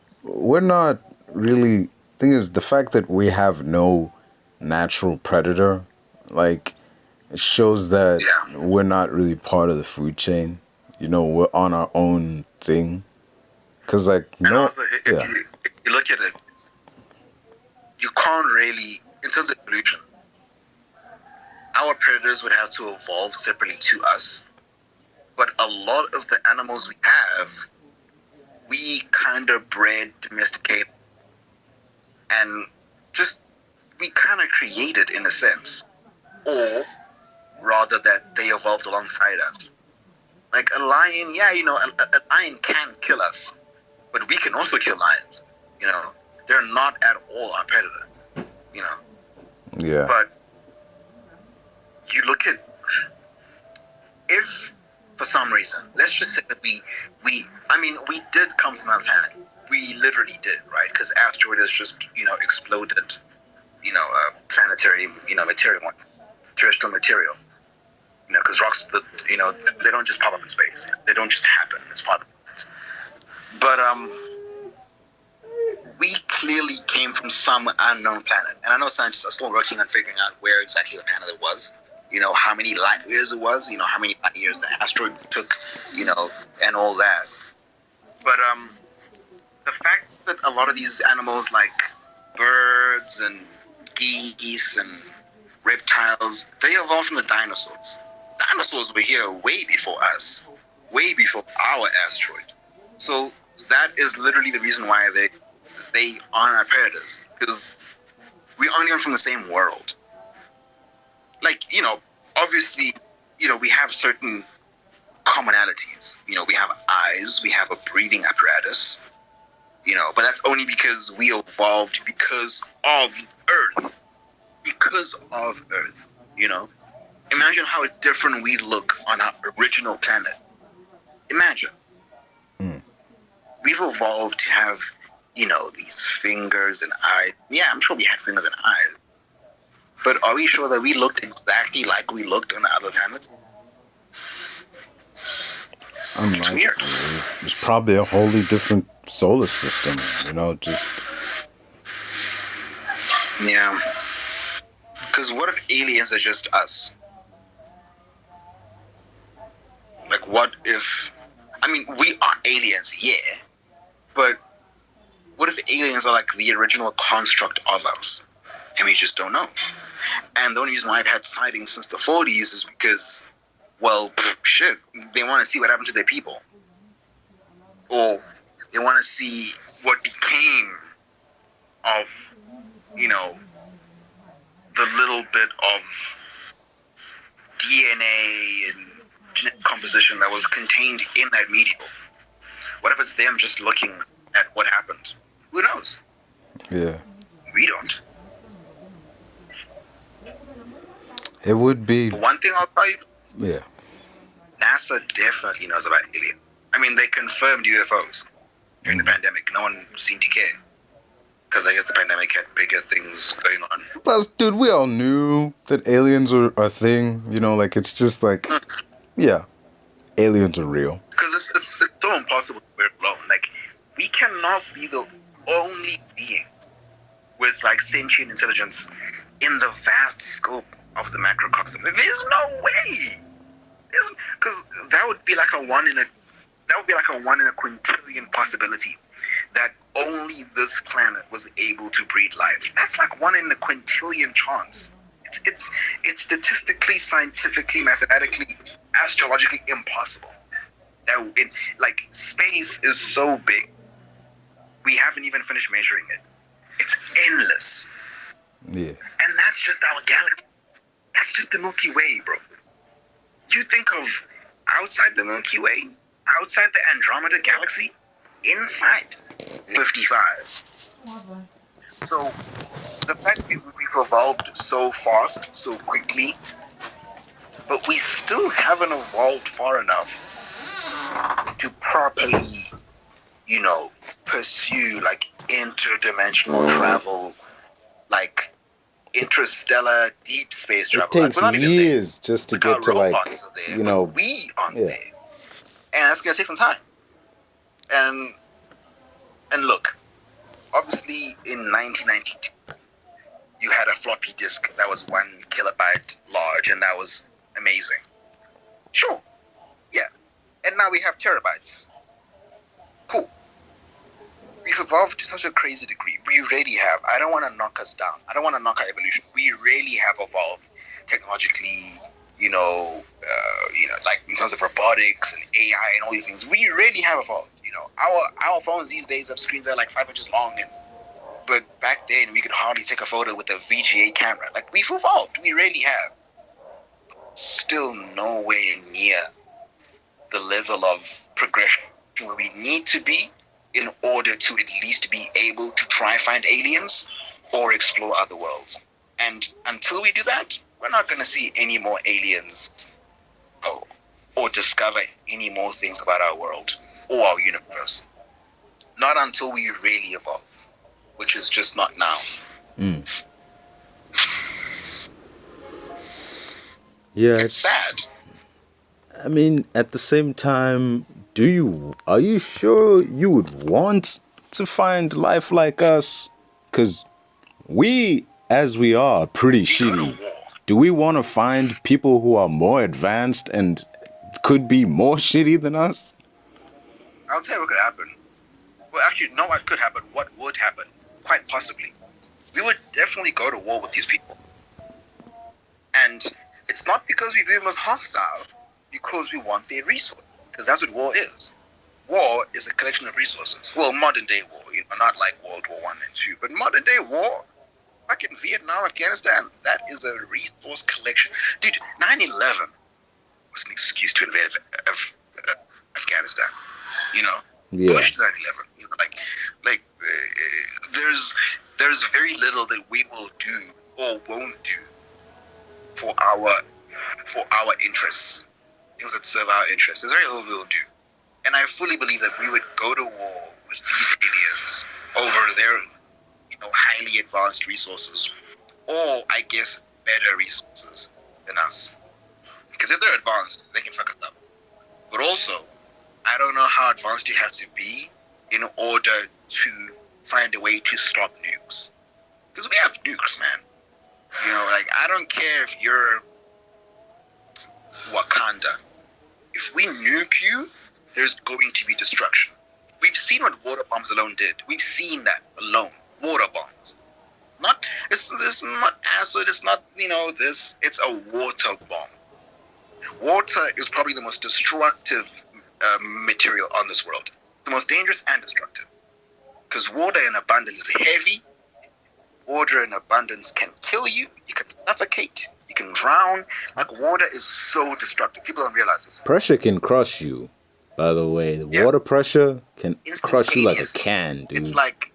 really. Thing is, the fact that we have no natural predator, like, it shows that we're not really part of the food chain. We're on our own thing. Cause like and also, if you look at it, you can't really, in terms of evolution, our predators would have to evolve separately to us. But a lot of the animals we have, we kind of bred, domesticated, and just, we kind of created in a sense. Or rather that they evolved alongside us. Like a lion, a lion can kill us, but we can also kill lions. They're not at all our predator. Yeah. But you look at, if for some reason, let's just say that we did come from another planet. We literally did, right? Because asteroid has just, exploded, planetary, material, terrestrial material. Because rocks, they don't just pop up in space. They don't just happen. It's part of it. But we clearly came from some unknown planet. And I know scientists are still working on figuring out where exactly the planet it was. How many light years it was. How many light years the asteroid took. And all that. But the fact that a lot of these animals, like birds and geese and reptiles, they evolved from the dinosaurs. Dinosaurs were here way before us, way before our asteroid. So that is literally the reason why they aren't our predators, because we aren't even from the same world. Like, obviously, we have certain commonalities. We have eyes, we have a breathing apparatus, but that's only because we evolved because of Earth. Because of Earth, Imagine how different we look on our original planet. Imagine. We've evolved to have, these fingers and eyes. Yeah, I'm sure we had fingers and eyes. But are we sure that we looked exactly like we looked on the other planets? It's weird. It's probably a wholly different solar system, just... Yeah. Because what if aliens are just us? Like, what if... we are aliens, yeah. But what if aliens are like the original construct of us? And we just don't know. And the only reason why I've had sightings since the 40s is because, well, shit, they want to see what happened to their people. Or they want to see what became of, the little bit of DNA and genetic composition that was contained in that medium. What if it's them just looking at what happened? Who knows? Yeah. We don't. It would be... But one thing I'll tell you. Yeah. NASA definitely knows about aliens. They confirmed UFOs during the pandemic. No one seemed to care. Because I guess the pandemic had bigger things going on. But, dude, we all knew that aliens are a thing. It's just like... Yeah. Aliens are real. Because it's so impossible to we're alone. Like, we cannot be the only beings with, sentient intelligence in the vast scope of the macrocosm. There's no way. Because that would be like a one in a quintillion possibility that only this planet was able to breed life. That's like 1 in a quintillion chance. It's statistically, scientifically, mathematically, astrologically impossible. Space is so big, we haven't even finished measuring it. It's endless. Yeah. And that's just our galaxy. That's just the Milky Way, bro. You think of outside the Milky Way, outside the Andromeda galaxy, inside 55. So the fact that we've evolved so fast, so quickly, but we still haven't evolved far enough to properly, pursue interdimensional travel, interstellar deep space travel. It takes years just to get to we aren't there, and that's gonna take some time. And look, obviously in 1992, you had a floppy disk that was 1 kilobyte large, and that was amazing. Sure, yeah. And now we have terabytes. Cool. We've evolved to such a crazy degree. We really have. I don't want to knock us down. I don't want to knock our evolution. We really have evolved technologically, in terms of robotics and AI and all these things. We really have evolved. Our phones these days have screens that are 5 inches long, but back then we could hardly take a photo with a VGA camera. We've evolved. We really have. Still nowhere near the level of progression where we need to be in order to at least be able to try find aliens or explore other worlds. And until we do that, we're not going to see any more aliens or discover any more things about our world or our universe. Not until we really evolve, which is just not now. Yeah, it's sad. I mean, at the same time, are you sure you would want to find life like us? Because we, as we are, pretty shitty. Do we want to find people who are more advanced and could be more shitty than us? I'll tell you what could happen. Well, actually, not what could happen. What would happen? Quite possibly. We would definitely go to war with these people. And it's not because we view them as hostile, because we want their resources. Because that's what war is. War is a collection of resources. Well, modern day war, not like World War I and II, but modern day war, like in Vietnam, Afghanistan, that is a resource collection. Dude, 9/11 was an excuse to invade Afghanistan. Yeah. Bush 9/11. There's very little that we will do or won't do for our interests, things that serve our interests. There's very little we will do, and I fully believe that we would go to war with these aliens over their, highly advanced resources, or I guess better resources than us. Because if they're advanced, they can fuck us up. But also, I don't know how advanced you have to be in order to find a way to stop nukes. Because we have nukes, man. I don't care if you're Wakanda. If we nuke you, there's going to be destruction. We've seen what water bombs alone did. We've seen that alone. Water bombs. It's not acid, it's not, this. It's a water bomb. Water is probably the most destructive material on this world. The most dangerous and destructive. Because water in abundance is heavy. Water in abundance can kill you. You can suffocate. You can drown. Water is so destructive. People don't realize this. Pressure can crush you, by the way. Water pressure can crush you like a can, dude. It's like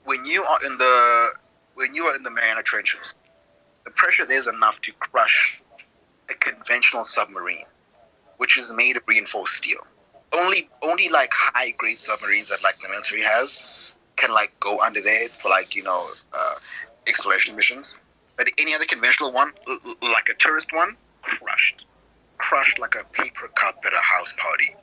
when you are in the Mariana Trenches, the pressure there is enough to crush a conventional submarine, which is made of reinforced steel. Only high grade submarines that the military has can go under there for exploration missions. But any other conventional one, like a tourist one, crushed like a paper cup at a house party.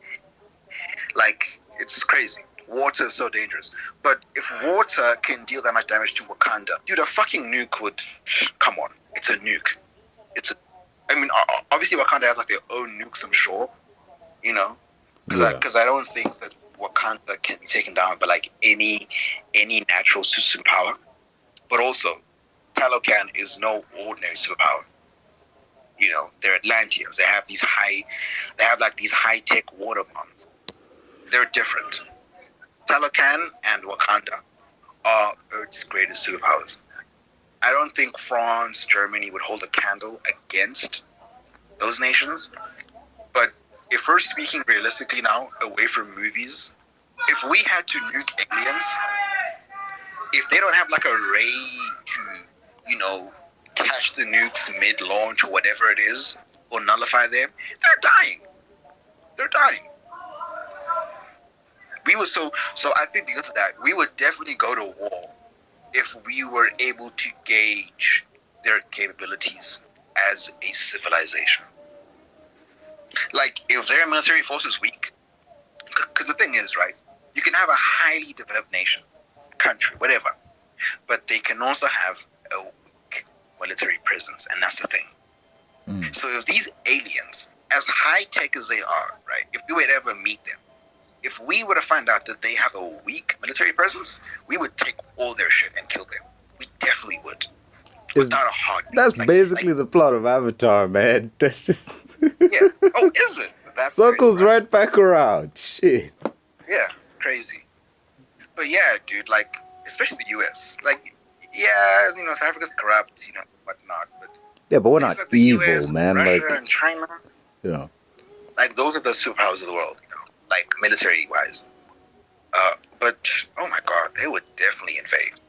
It's crazy. Water is so dangerous. But if water can deal that much damage to Wakanda, dude, a fucking nuke would, come on, it's a nuke. Obviously Wakanda has their own nukes, I'm sure, because I don't think that Wakanda can be taken down by any natural superpower. But also, Talocan is no ordinary superpower. They're Atlanteans. They have these high-tech water bombs. They're different. Talocan and Wakanda are Earth's greatest superpowers. I don't think France, Germany would hold a candle against those nations. But if we're speaking realistically now, away from movies, if we had to nuke aliens, if they don't have a ray to, catch the nukes mid-launch or whatever it is, or nullify them, they're dying. So I think because of that, we would definitely go to war if we were able to gauge their capabilities as a civilization. If their military force is weak, because the thing is, right, you can have a highly developed nation, country, whatever, but they can also have a weak military presence, and that's the thing. So if these aliens, as high-tech as they are, right, if we would ever meet them, if we were to find out that they have a weak military presence, we would take all their shit and kill them. We definitely would. Without a heartbeat. That's basically the plot of Avatar, man. That's just... Yeah. Oh, is it? That's circles crazy, right back around. Shit. Yeah, crazy. But yeah, dude, especially the US. Yeah, South Africa's corrupt, whatnot. But yeah, but we're not evil, US, man. Russia and China. Yeah. Those are the superpowers of the world, military-wise. But, oh my God, they would definitely invade.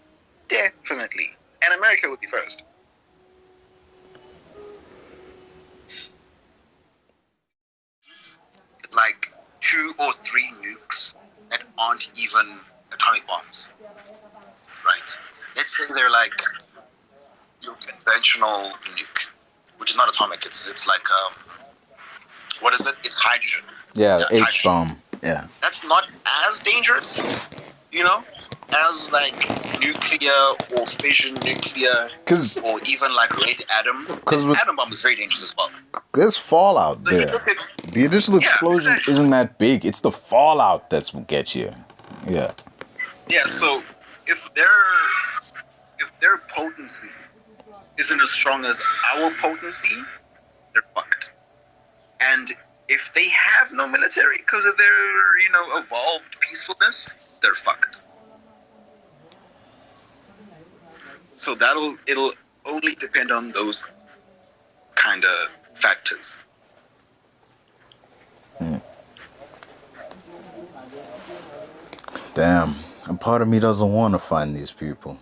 Definitely. And America would be first. like 2 or 3 nukes that aren't even atomic bombs, right? Let's say they're like your conventional nuke, which is not atomic. It's like what is it? It's hydrogen. Yeah, It's H bomb. Yeah. That's not as dangerous, you know, as like nuclear or fission nuclear, or even like red atom. Because atom bomb is very dangerous as well. There's fallout So there. The initial explosion isn't that big. It's the fallout that's what gets you. Yeah. Yeah. So if their potency isn't as strong as our potency, they're fucked. And if they have no military because of their, evolved peacefulness, they're fucked. So it'll only depend on those kind of factors. Damn. And part of me doesn't want to find these people.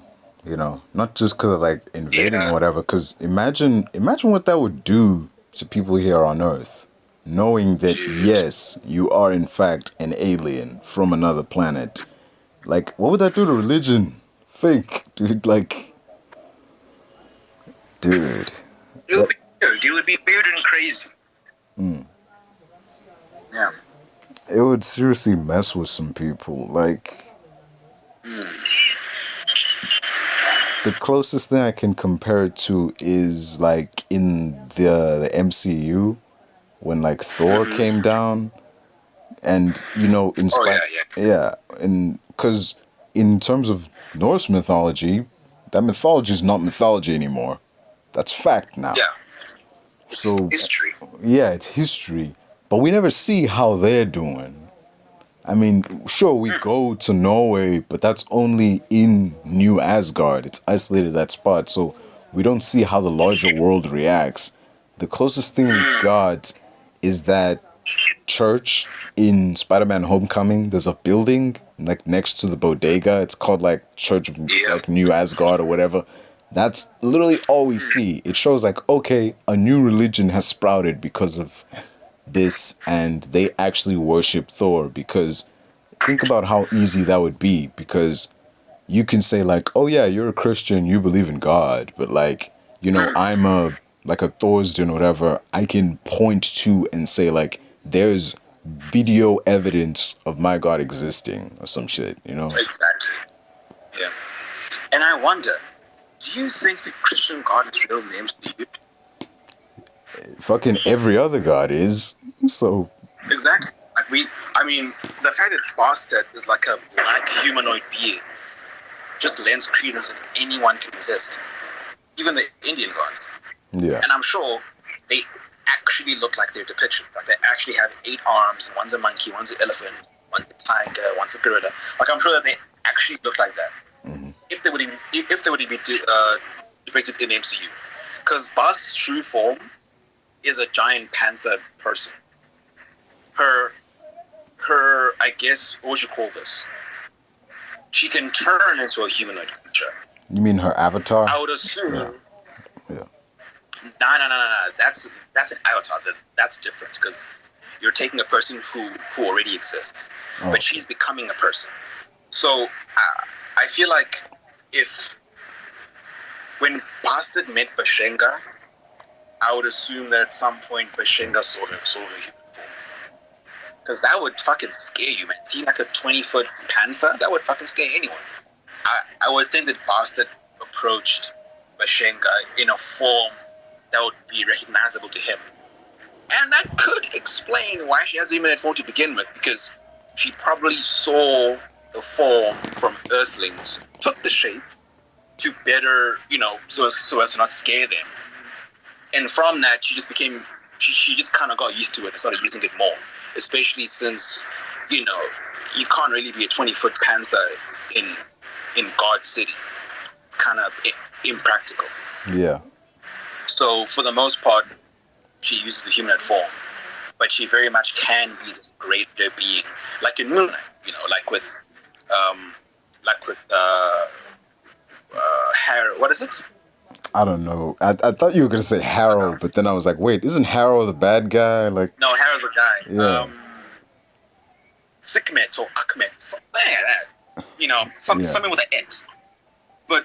Not just because of like invading or whatever. Because imagine what that would do to people here on Earth, knowing that yes, you are in fact an alien from another planet. Like, what would that do to religion? Think, dude. Like, dude. It would be weird. It would be weird and crazy. Yeah. It would seriously mess with some people. Like, the closest thing I can compare it to is like in the MCU when like Thor came down, and and because in terms of Norse mythology, that mythology is not mythology anymore. That's fact now. Yeah. So history. Yeah, it's history. But we never see how they're doing. I mean, sure, we go to Norway, but that's only in New Asgard. It's isolated that spot, so we don't see how the larger world reacts. The closest thing we got is that church in Spider-Man Homecoming. There's a building like next to the bodega. It's called like Church of like New Asgard or whatever. That's literally all we see. It shows like, okay, a new religion has sprouted because of this, and they actually worship Thor. Because think about how easy that would be, because you can say like, oh yeah, you're a Christian, you believe in God, but like, I'm a Thorsden or whatever. I can point to and say like, there's video evidence of my God existing or some shit, Exactly. Yeah. And I wonder, do you think the Christian God is real in the MCU? Fucking every other God is. So exactly. Like the fact that Bast is like a black humanoid being just lends credence that anyone can exist, even the Indian gods. Yeah. And I'm sure they actually look like their depictions. Like they actually have 8 arms, and one's a monkey, one's an elephant, one's a tiger, one's a gorilla. Like I'm sure that they actually look like that. Mm-hmm. If they would even be depicted in MCU, because Bast's true form is a giant panther person. Her, I guess, what would you call this? She can turn into a humanoid creature. You mean her avatar? I would assume. Yeah. No. That's an avatar. That's different, because you're taking a person who already exists, but she's becoming a person. So I feel like when Bastard met Bashenga, I would assume that at some point Bashenga saw a human form. Because that would fucking scare you, man. Seeing like a 20-foot panther, that would fucking scare anyone. I would think that Bastard approached Bashenga in a form that would be recognizable to him. And that could explain why she has a human form to begin with, because she probably saw the form from Earthlings, took the shape to better, so as to not scare them. And from that, she just kind of got used to it and started using it more. Especially since, you can't really be a 20-foot panther in God City. It's kind of impractical. Yeah. So for the most part, she uses the human form, but she very much can be this greater being, like in Moon Knight, like with Harrow. What is it? I don't know. I thought you were gonna say Harrow, but then I was like, wait, isn't Harrow the bad guy? Like, no, Harrow's the guy. Yeah. Sickmet or Akmet, something like that. Something with an X. But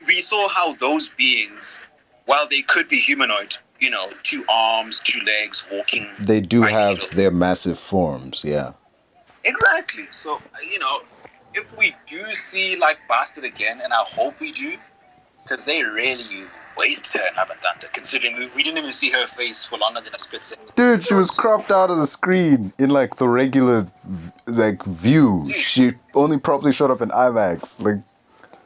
we saw how those beings, while they could be humanoid, 2 arms, 2 legs, walking. They do have their massive forms, yeah. Exactly. So, if we do see like Bastard again, and I hope we do, because they really wasted her in Love and Thunder, considering we didn't even see her face for longer than a split second. Dude, she was cropped out of the screen in like the regular view. Dude. She only probably showed up in IMAX.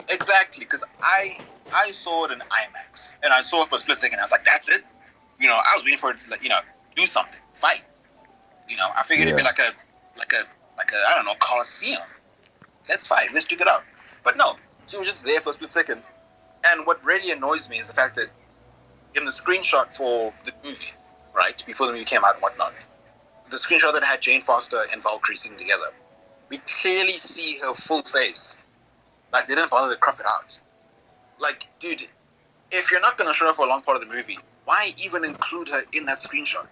Exactly, because I saw it in IMAX, and I saw it for a split second. I was like, that's it. I was waiting for it to do something, fight. I figured it'd be like a I don't know, Coliseum. Let's fight. Let's duke it out. But no, she was just there for a split second. And what really annoys me is the fact that in the screenshot for the movie, right, before the movie came out and whatnot, the screenshot that had Jane Foster and Valkyrie sitting together, we clearly see her full face. Like, they didn't bother to crop it out. Like, dude, if you're not going to show her for a long part of the movie, why even include her in that screenshot?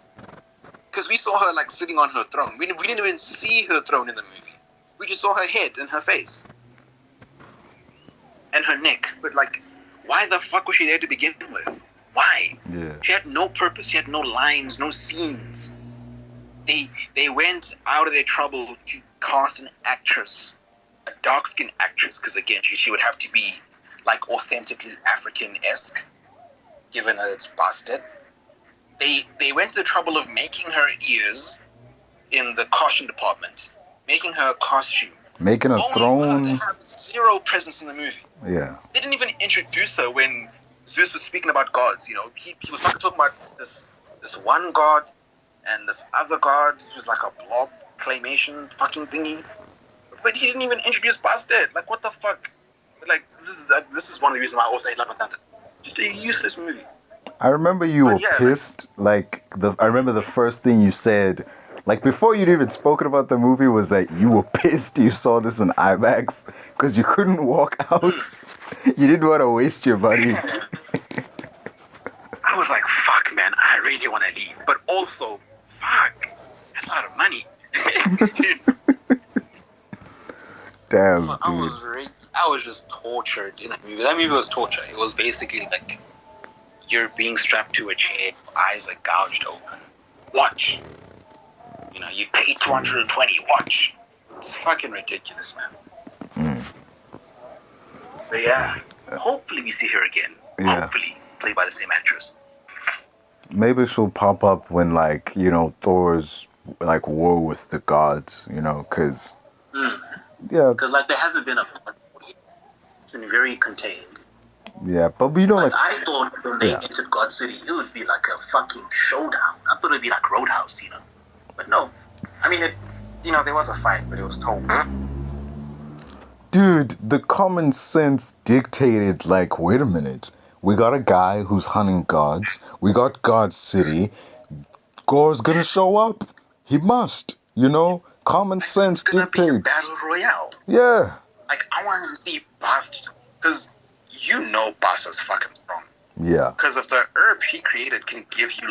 Because we saw her, like, sitting on her throne. We didn't even see her throne in the movie. We just saw her head and her face. And her neck. But, like, why the fuck was she there to begin with? Why? Yeah. She had no purpose. She had no lines, no scenes. They went out of their trouble to cast an actress, a dark-skinned actress, because, again, she would have to be, like, authentically African-esque, given that it's Bastard. They went to the trouble of making her ears in the costume department, making her a costume. Making a throne. They have zero presence in the movie. Yeah. They didn't even introduce her when Zeus was speaking about gods. He was talking about this one god and this other god, which was like a blob claymation fucking thingy. But he didn't even introduce Bastard. Like, what the fuck? Like, this is one of the reasons why I also hate Love and Thunder. Just a useless movie. I remember you were pissed. I remember the first thing you said, like before you'd even spoken about the movie, was that you were pissed you saw this in IMAX because you couldn't walk out. You didn't want to waste your money. I was like, fuck, man, I really want to leave. But also, fuck, that's a lot of money. Damn, so dude. I was just tortured in that movie. That movie was torture. It was basically like you're being strapped to a chair, eyes are gouged open. Watch. You pay 220. Watch. It's fucking ridiculous, man. But yeah, hopefully we see her again. Yeah. Hopefully, played by the same actress. Maybe she'll pop up when Thor's war with the gods. Because yeah, because there hasn't been it's been very contained. Yeah, but we don't I thought when they entered God City, it would be like a fucking showdown. I thought it'd be like Roadhouse, But no. I mean, there was a fight, but it was told. Dude, the common sense dictated, wait a minute. We got a guy who's hunting gods. We got God City. Gore's gonna show up. He must, Common sense dictates. It's gonna be a battle royale. Yeah. I want to see Bast, because Bastard's fucking strong. Yeah. Because of the herb she created can give you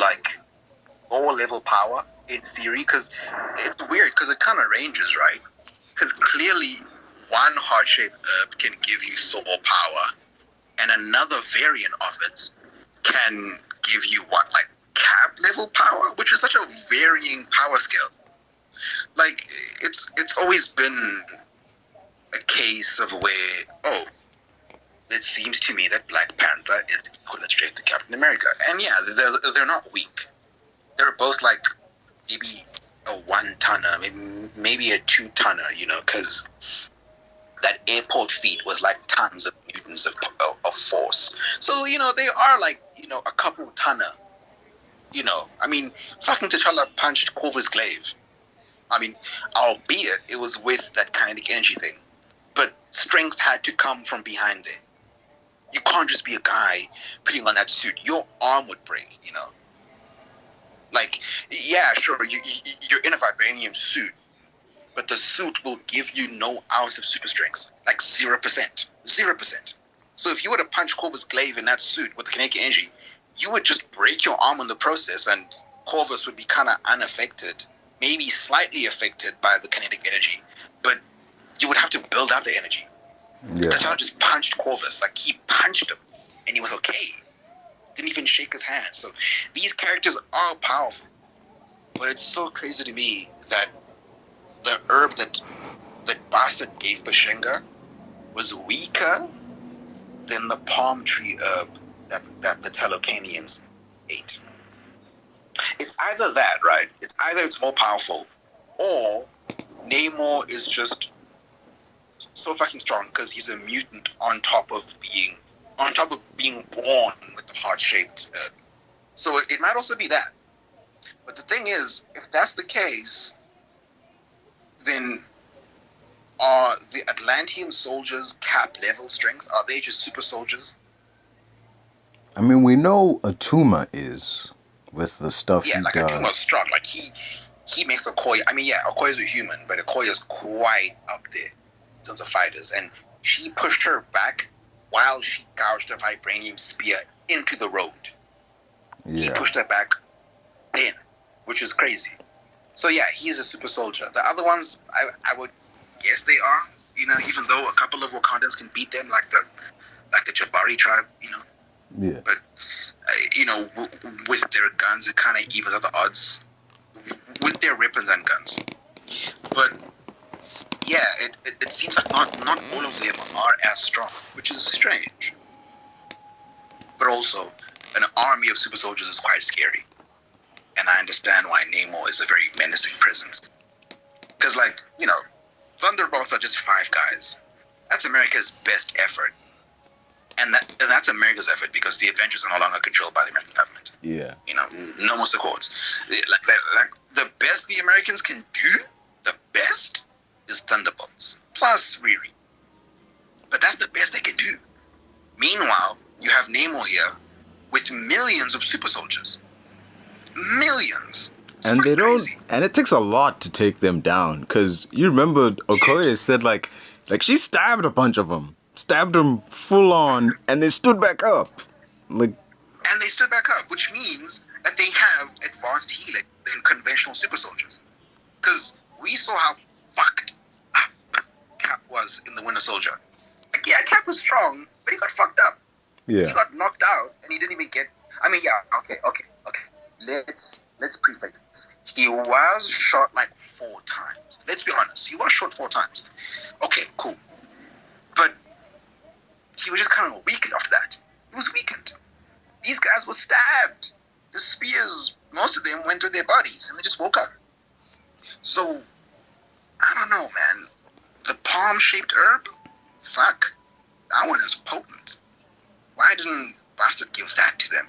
lower level power in theory. Because it's weird because it kind of ranges, right? Because clearly one heart-shaped herb can give you Thor power, and another variant of it can give you cap level power, which is such a varying power scale. It's always been a case of where, it seems to me that Black Panther is equivalent straight to Captain America. And yeah, they're not weak. They're both maybe a 1-tonner, maybe a 2-tonner, because that airport feat was tons of newtons of force. So, they are a couple tonner. Fucking T'Challa punched Corvus Glaive. Albeit it was with that kinetic energy thing. But strength had to come from behind there. You can't just be a guy putting on that suit. Your arm would break, Yeah, sure, you're in a vibranium suit, but the suit will give you no ounce of super strength. 0%. 0%. So if you were to punch Corvus Glaive in that suit with the kinetic energy, you would just break your arm in the process, and Corvus would be kind of unaffected maybe slightly affected by the kinetic energy, but you would have to build up the energy. Yeah. T'Challa just punched Corvus, like he punched him, and he was okay. Didn't even shake his hand. So these characters are powerful, but it's so crazy to me that the herb that Bastard gave Bashenga was weaker than the palm tree herb that the Talocanians ate. It's either that, right? It's either it's more powerful, or Namor is just so fucking strong because he's a mutant on top of being born with the heart-shaped herb. So it might also be that. But the thing is, if that's the case, then are the Atlantean soldiers cap level strength? Are they just super soldiers? I mean, we know Atuma is with the stuff he like does. Atuma's strong. Like he makes Okoye. I mean, yeah, Okoye's a human, but Okoye's quite up there in terms of fighters. And she pushed her back while she gouged a vibranium spear into the road. Yeah. He pushed her back then, which is crazy. So yeah, he's a super soldier. The other ones, I would guess they are. You know, even though a couple of Wakandans can beat them, like the Jabari tribe. You know. Yeah. But you know, with their guns, it kind of evens out the odds with their weapons and guns. But yeah, it seems like not all of them are as strong, which is strange. But also, an army of super soldiers is quite scary. And I understand why Namor is a very menacing presence. Because, like, you know, Thunderbolts are just 5 guys. That's America's best effort. And that's America's effort because the Avengers are no longer controlled by the American government. Yeah. You know, no more supports. Like the best the Americans can do, the best, is Thunderbolts. Plus Riri. But that's the best they can do. Meanwhile, you have Namor here with millions of super soldiers. Millions. It's and they don't, crazy. and it takes a lot to take them down. Because you remember Okoye said like she stabbed a bunch of them. Stabbed them full on, and they stood back up. And they stood back up, which means that they have advanced healing than conventional super soldiers. Because we saw how fucked up Cap was in the Winter Soldier. Like, yeah, Cap was strong, but he got fucked up. Yeah. He got knocked out, and he didn't even get. I mean, yeah, okay. Let's preface this. He was shot like 4 times. Let's be honest. He was shot 4 times. Okay, cool. But he was just kind of weakened after that. He was weakened. These guys were stabbed. The spears, most of them went through their bodies, and they just woke up. So, I don't know, man. The palm-shaped herb? Fuck. That one is potent. Why didn't Bastard give that to them?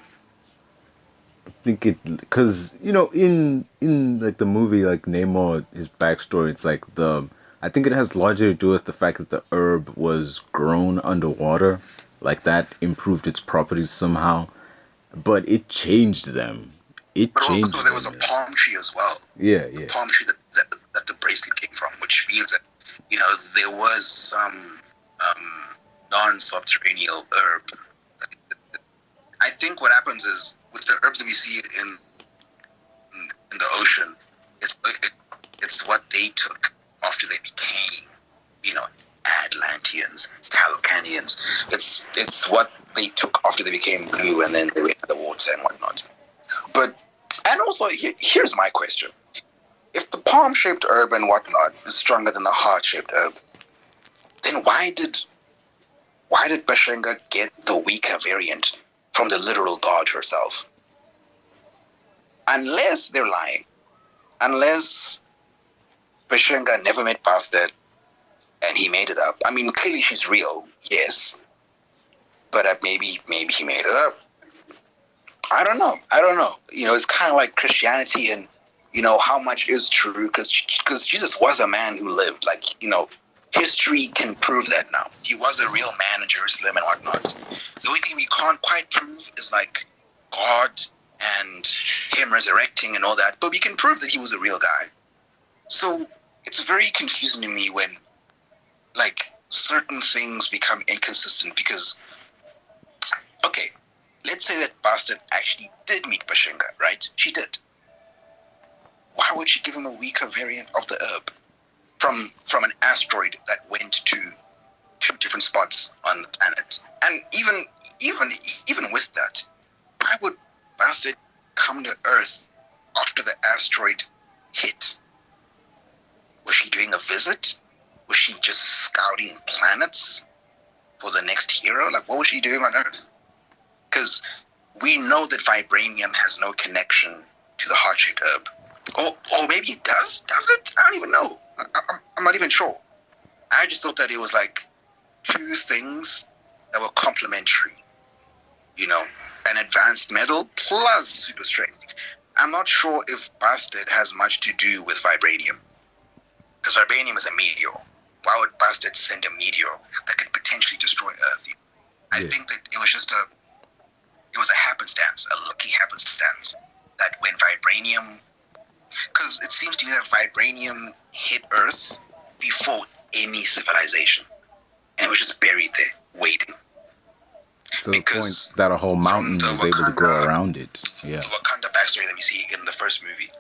I think because, you know, in like the movie, like Namor, his backstory, it's like I think it has largely to do with the fact that the herb was grown underwater. Like that improved its properties somehow. But it changed them. But also there was a palm tree as well. Yeah. The palm tree that the bracelet came from, which means that, you know, there was some non-subterranean herb. I think what happens is, with the herbs that we see in the ocean, it's what they took after they became, you know, Atlanteans, Talocanians. It's what they took after they became blue, and then they went in the water and whatnot. And also, here's my question: if the palm-shaped herb and whatnot is stronger than the heart-shaped herb, then why did Bashenga get the weaker variant from the literal god herself? Unless they're lying. Unless Bashenga never met Bastard and he made it up. I mean, clearly she's real, yes. But maybe he made it up. I don't know. You know, it's kind of like Christianity and, you know, how much is true. Because Jesus was a man who lived. Like, you know, history can prove that now. He was a real man in Jerusalem and whatnot. The only thing we can't quite prove is, like, God and him resurrecting and all that. But we can prove that he was a real guy. So it's very confusing to me when, like, certain things become inconsistent because, okay, let's say that Bastard actually did meet Bashenga, right? She did. why would she give him a weaker variant of the herb from an asteroid that went to two different spots on the planet? And even with that, why would Bast come to Earth after the asteroid hit? Was she doing a visit? Was she just scouting planets for the next hero? Like, what was she doing on Earth? Because we know that vibranium has no connection to the heart-shaped herb. Or maybe it does? Does it? I don't even know. I'm not even sure. I just thought that it was like two things that were complementary. You know, an advanced metal plus super strength. I'm not sure if Bastard has much to do with vibranium. Because vibranium is a meteor. Why would Bastard send a meteor that could potentially destroy Earth? I think that it was a happenstance, a lucky happenstance, that when vibranium, because it seems to me that vibranium hit Earth before any civilization, and it was just buried there, waiting. To the point that a whole mountain was able to grow around it. Yeah. The Wakanda backstory that we see in the first movie,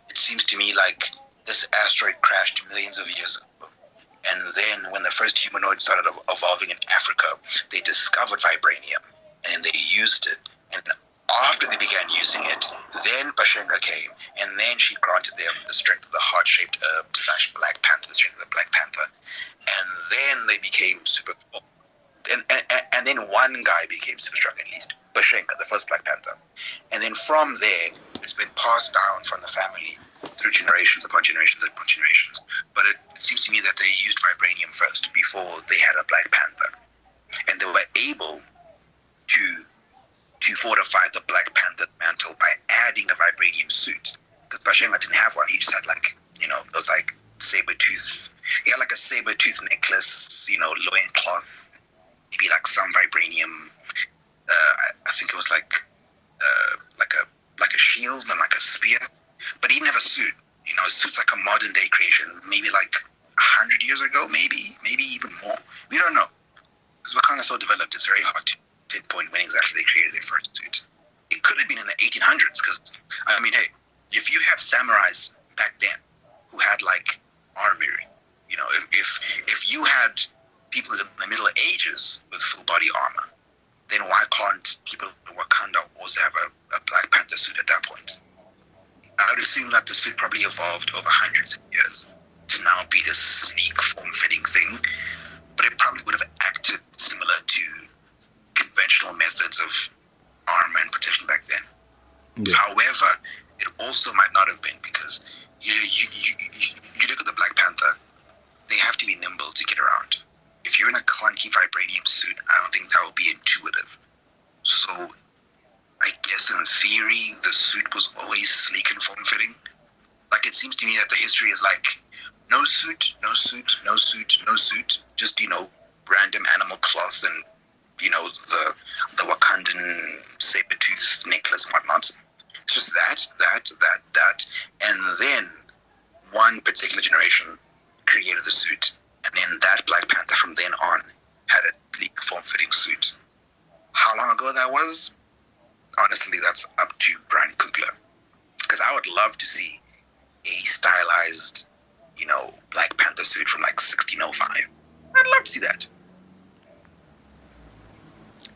it seems to me like this asteroid crashed millions of years ago. And then when the first humanoids started evolving in Africa, they discovered vibranium and they used it. And after they began using it, then Bashenga came, and then she granted them the strength of the heart-shaped herb / Black Panther, the strength of the Black Panther. And then they became super. And then one guy became super strong, at least Bashenga, the first Black Panther. And then from there, it's been passed down from the family through generations upon generations upon generations. But it seems to me that they used vibranium first before they had a Black Panther. And they were able to fortify the Black Panther mantle by adding a vibranium suit. Because Bashenga didn't have one. He just had those saber-tooth. He had like a saber-tooth necklace, loincloth. Maybe like some vibranium. I think it was like a shield and like a spear. But he didn't have a suit. A suit's like a modern day creation. Maybe like 100 years ago, maybe even more. We don't know. Because Wakanda's so developed, it's very hard to pinpoint when exactly they created their first suit. It could have been in the 1800s, because, hey, if you have samurais back then who had, like, armory, if you had people in the Middle Ages with full body armor, then why can't people in Wakanda also have a Black Panther suit at that point? I would assume that the suit probably evolved over hundreds of years to now be this sleek, form-fitting thing, but it probably would have acted similar to conventional methods of armor and protection back then. Yeah. However, it also might not have been, because you look at the Black Panther, they have to be nimble to get around. If you're in a clunky vibranium suit, I don't think that would be intuitive. So I guess in theory, the suit was always sleek and form-fitting. Like, it seems to me that the history is like, no suit, no suit, no suit, no suit. Just, random animal cloth and, the Wakandan saber-tooth necklace and whatnot. It's just that. And then one particular generation created the suit. And then that Black Panther from then on had a sleek, form-fitting suit. How long ago that was? Honestly, that's up to Brian Coogler. Because I would love to see a stylized, Black Panther suit from like 1605. I'd love to see that.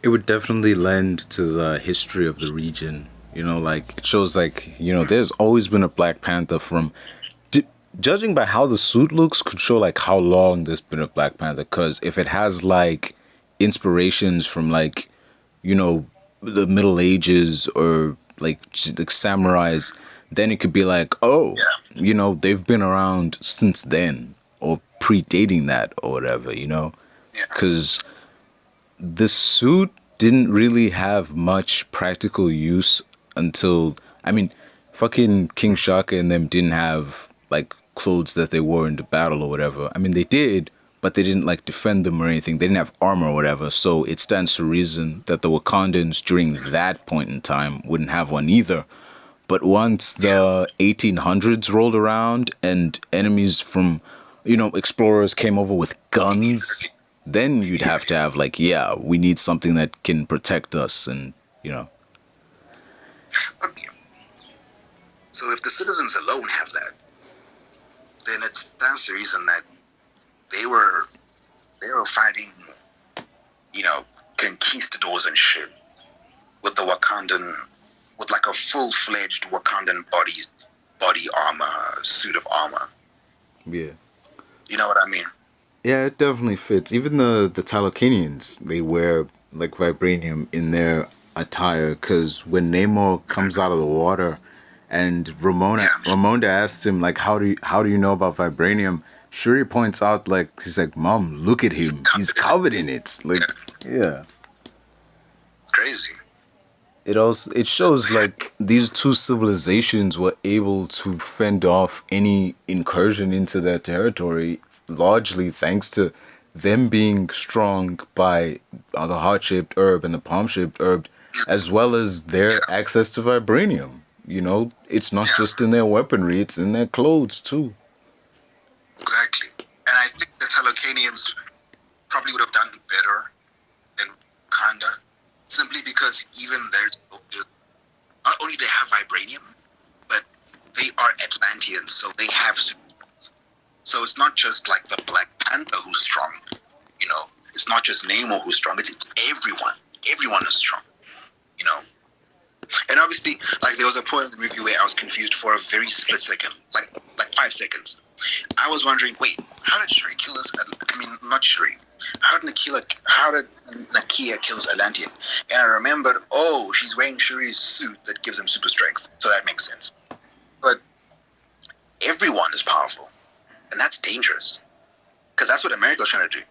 It would definitely lend to the history of the region. It shows there's always been a Black Panther from... Judging by how the suit looks could show like how long there's been a Black Panther. Because if it has like inspirations from like, the Middle Ages or like samurais, then it could be like, they've been around since then or predating that or whatever, because the suit didn't really have much practical use until, fucking King Shaka and them didn't have like clothes that they wore in the battle or whatever. They did, but they didn't like defend them or anything. They didn't have armor or whatever. So it stands to reason that the Wakandans during that point in time wouldn't have one either. But once the 1800s rolled around and enemies from, explorers came over with guns, then you'd have to have like, we need something that can protect us and. So if the citizens alone have that, then it stands to reason that they were fighting, conquistadors and shit with the Wakandan, with like a full-fledged Wakandan body armor, suit of armor. Yeah. You know what I mean? Yeah, it definitely fits. Even the Talokanians, they wear like vibranium in their attire because when Namor comes out of the water, and Ramonda asks him like, how do you know about vibranium? Shuri points out like he's like, Mom, look at him, he's covered in it. Like, yeah. Crazy. It shows like these two civilizations were able to fend off any incursion into their territory largely thanks to them being strong by the heart-shaped herb and the palm-shaped herb, as well as their access to vibranium. It's not just in their weaponry, it's in their clothes too. Exactly. And I think the Talokanians probably would have done better than Wakanda, simply because even their soldiers, not only they have vibranium, but they are Atlanteans, so they have super. So it's not just like the Black Panther who's strong, It's not just Namor who's strong. It's everyone. Everyone is strong, And obviously, like there was a point in the movie where I was confused for a very split second, like 5 seconds. I was wondering, wait, how did Shuri kill us? I mean, not Shuri. How did Nakia kill this Atlantean? And I remembered, she's wearing Shuri's suit that gives him super strength. So that makes sense. But everyone is powerful. And that's dangerous. Because that's what America's trying to do,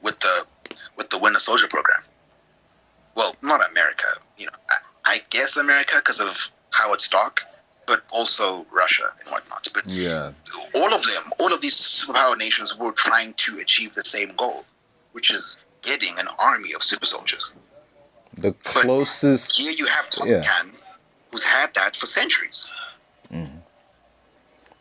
with the Winter Soldier program. Well, not America, I guess America because of Howard Stark, but also Russia and whatnot. But yeah, all of these superpower nations were trying to achieve the same goal, which is getting an army of super soldiers. The closest... But here you have Tonkan, who's had that for centuries. Mm.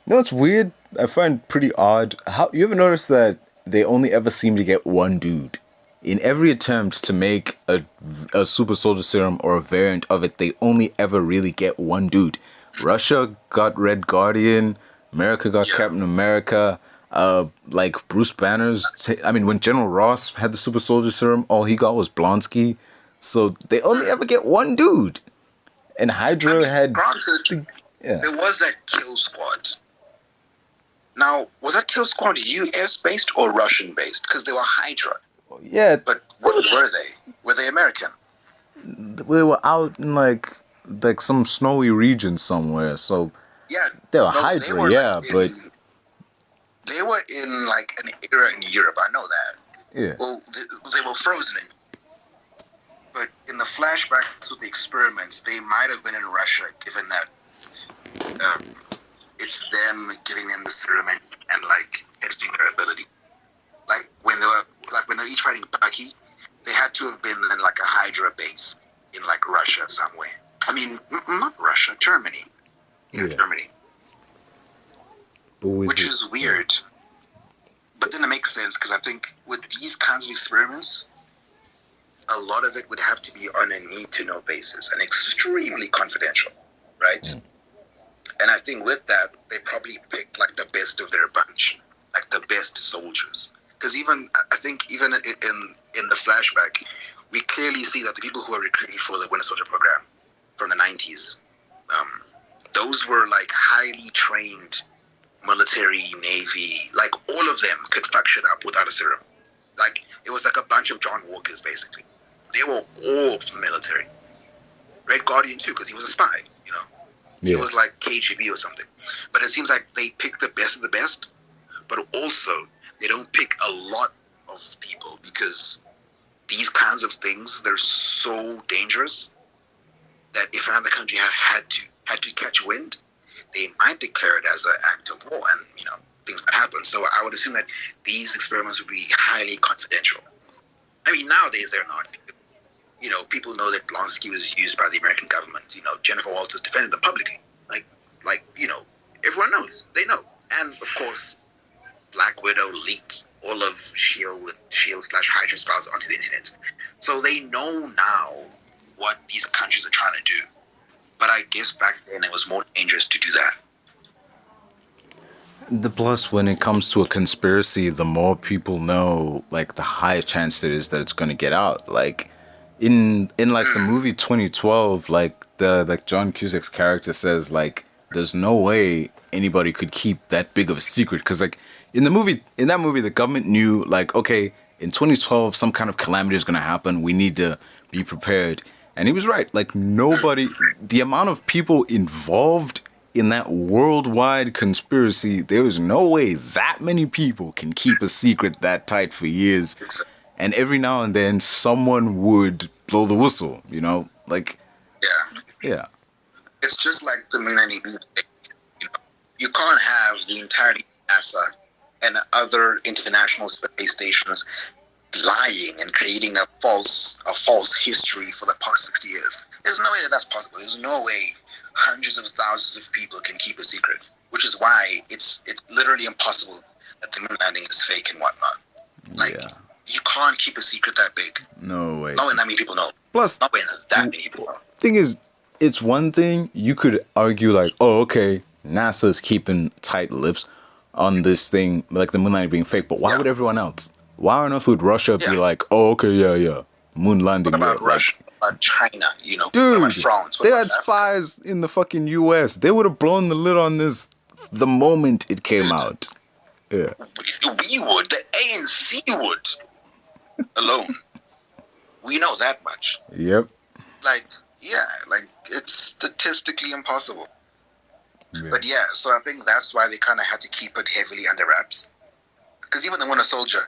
It's weird. I find pretty odd. How you ever notice that they only ever seem to get one dude? In every attempt to make a super soldier serum or a variant of it, they only ever really get one dude. Russia got Red Guardian, America got Captain America, like Bruce Banner's... when General Ross had the super soldier serum, all he got was Blonsky. So they only ever get one dude. And Hydra had... Granted, there was that kill squad. Now, was that kill squad US-based or Russian-based? Because they were Hydra. Yeah. But what were they? Were they American? We were out in like some snowy region somewhere, so they were Hydra, but they were in like an era in Europe. I know that. Yeah. Well, they were frozen but in the flashbacks with the experiments, they might have been in Russia, given that it's them giving them the serum and like testing their ability. Like when they were each fighting Bucky, they had to have been in like a Hydra base in like Russia somewhere. Not Russia, Germany. Yeah, Germany. Which is weird. But then it makes sense because I think with these kinds of experiments, a lot of it would have to be on a need-to-know basis and extremely confidential, right? Mm. And I think with that, they probably picked like the best of their bunch, like the best soldiers. Because I think even in the flashback, we clearly see that the people who are recruited for the Winter Soldier program from the 90s, those were like highly trained military, navy, like all of them could fuck shit up without a serum. Like it was like a bunch of John Walkers basically. They were all from the military. Red Guardian too, because he was a spy, He was like KGB or something. But it seems like they pick the best of the best, but also they don't pick a lot of people because these kinds of things, they're so dangerous that if another country had to catch wind, they might declare it as an act of war and, things might happen. So I would assume that these experiments would be highly confidential. Nowadays they're not. People know that Blonsky was used by the American government. Jennifer Walters defended them publicly. Everyone knows. They know. And, of course, Black Widow leaked all of S.H.I.E.L.D/Hydra files onto the internet. So they know now what these countries are trying to do. But I guess back then it was more dangerous to do that. The plus, when it comes to a conspiracy, the more people know, like the higher chance it is that it's gonna get out. Like in like the movie 2012, like John Cusack's character says, like there's no way anybody could keep that big of a secret, because like in that movie the government knew, like, okay, in 2012 some kind of calamity is gonna happen, we need to be prepared. And he was right. Like nobody, the amount of people involved in that worldwide conspiracy, there is no way that many people can keep a secret that tight for years. And every now and then someone would blow the whistle, you know? Like, yeah. It's just like the moon landing. You can't have the entirety of NASA and other international space stations lying and creating a false history for the past 60 years. There's no way that that's possible. There's no way hundreds of thousands of people can keep a secret, which is why it's literally impossible that the moon landing is fake and whatnot. Like, you can't keep a secret that big. No way. Not when that many people know. Plus, not when that many people know. Thing is, it's one thing you could argue, like, oh, okay, NASA's keeping tight lips on this thing, like the moon landing being fake, but why would everyone else? Why on earth would Russia be like, oh, okay, yeah, moon landing? What about Russia? About China, you know? Dude, what about France? What they about had spies in the fucking US. They would have blown the lid on this the moment it came out. Yeah. We would. The ANC would. Alone. We know that much. Yep. Like, it's statistically impossible. Yeah. But yeah, so I think that's why they kind of had to keep it heavily under wraps. Because even the Winter Soldier,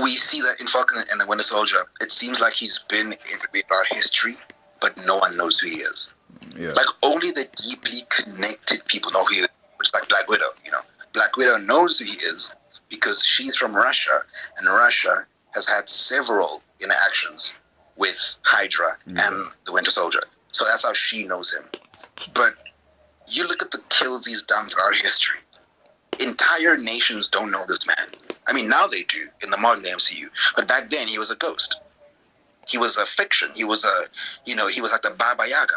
we see that in Falcon and the Winter Soldier, it seems like he's been interviewed about history, but no one knows who he is. Yeah. Like, only the deeply connected people know who he is, which is like Black Widow, you know. Black Widow knows who he is because she's from Russia, and Russia has had several interactions with Hydra and the Winter Soldier. So that's how she knows him. But you look at the kills he's done throughout history. Entire nations don't know this man. I mean, now they do in the modern MCU. But back then, he was a ghost. He was a fiction. He was he was like the Baba Yaga.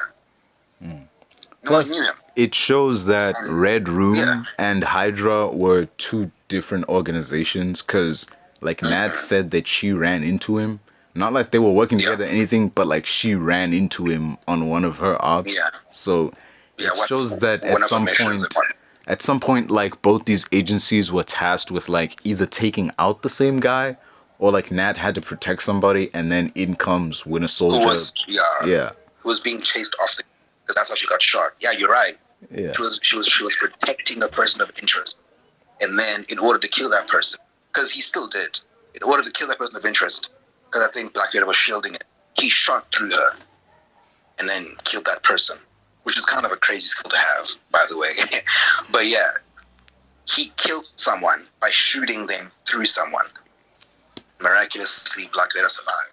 No one knew him. It shows that Red Room and Hydra were two different organizations, because, like, Nat said that she ran into him. Not like they were working together or anything, but, like, she ran into him on one of her ops. Yeah. So it shows that at some point, like, both these agencies were tasked with, like, either taking out the same guy, or, like, Nat had to protect somebody, and then in comes Winter Soldier. Who was being chased off because that's how she got shot. Yeah, you're right. Yeah. She was protecting a person of interest. And then in order to kill that person, because he still did, in order to kill that person of interest, because I think Black Widow was shielding it, he shot through her and then killed that person, which is kind of a crazy skill to have, by the way. But yeah, he killed someone by shooting them through someone. Miraculously, Black Widow survived.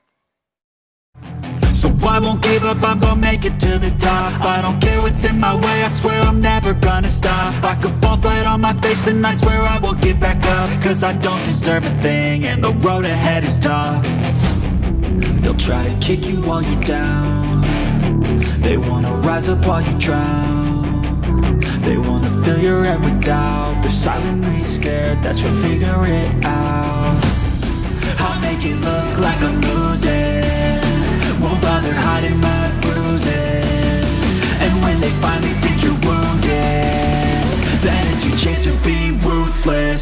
So I won't give up, I'm gonna make it to the top. I don't care what's in my way, I swear I'm never gonna stop. I could fall flat on my face and I swear I will get back up. Cause I don't deserve a thing and the road ahead is tough. They'll try to kick you while you're down. They wanna rise up while you drown. They wanna fill your head with doubt. They're silently scared that you'll figure it out. I'll make it look like I'm losing. Won't bother hiding my bruises. And when they finally think you're wounded, then it's your chance to be ruthless.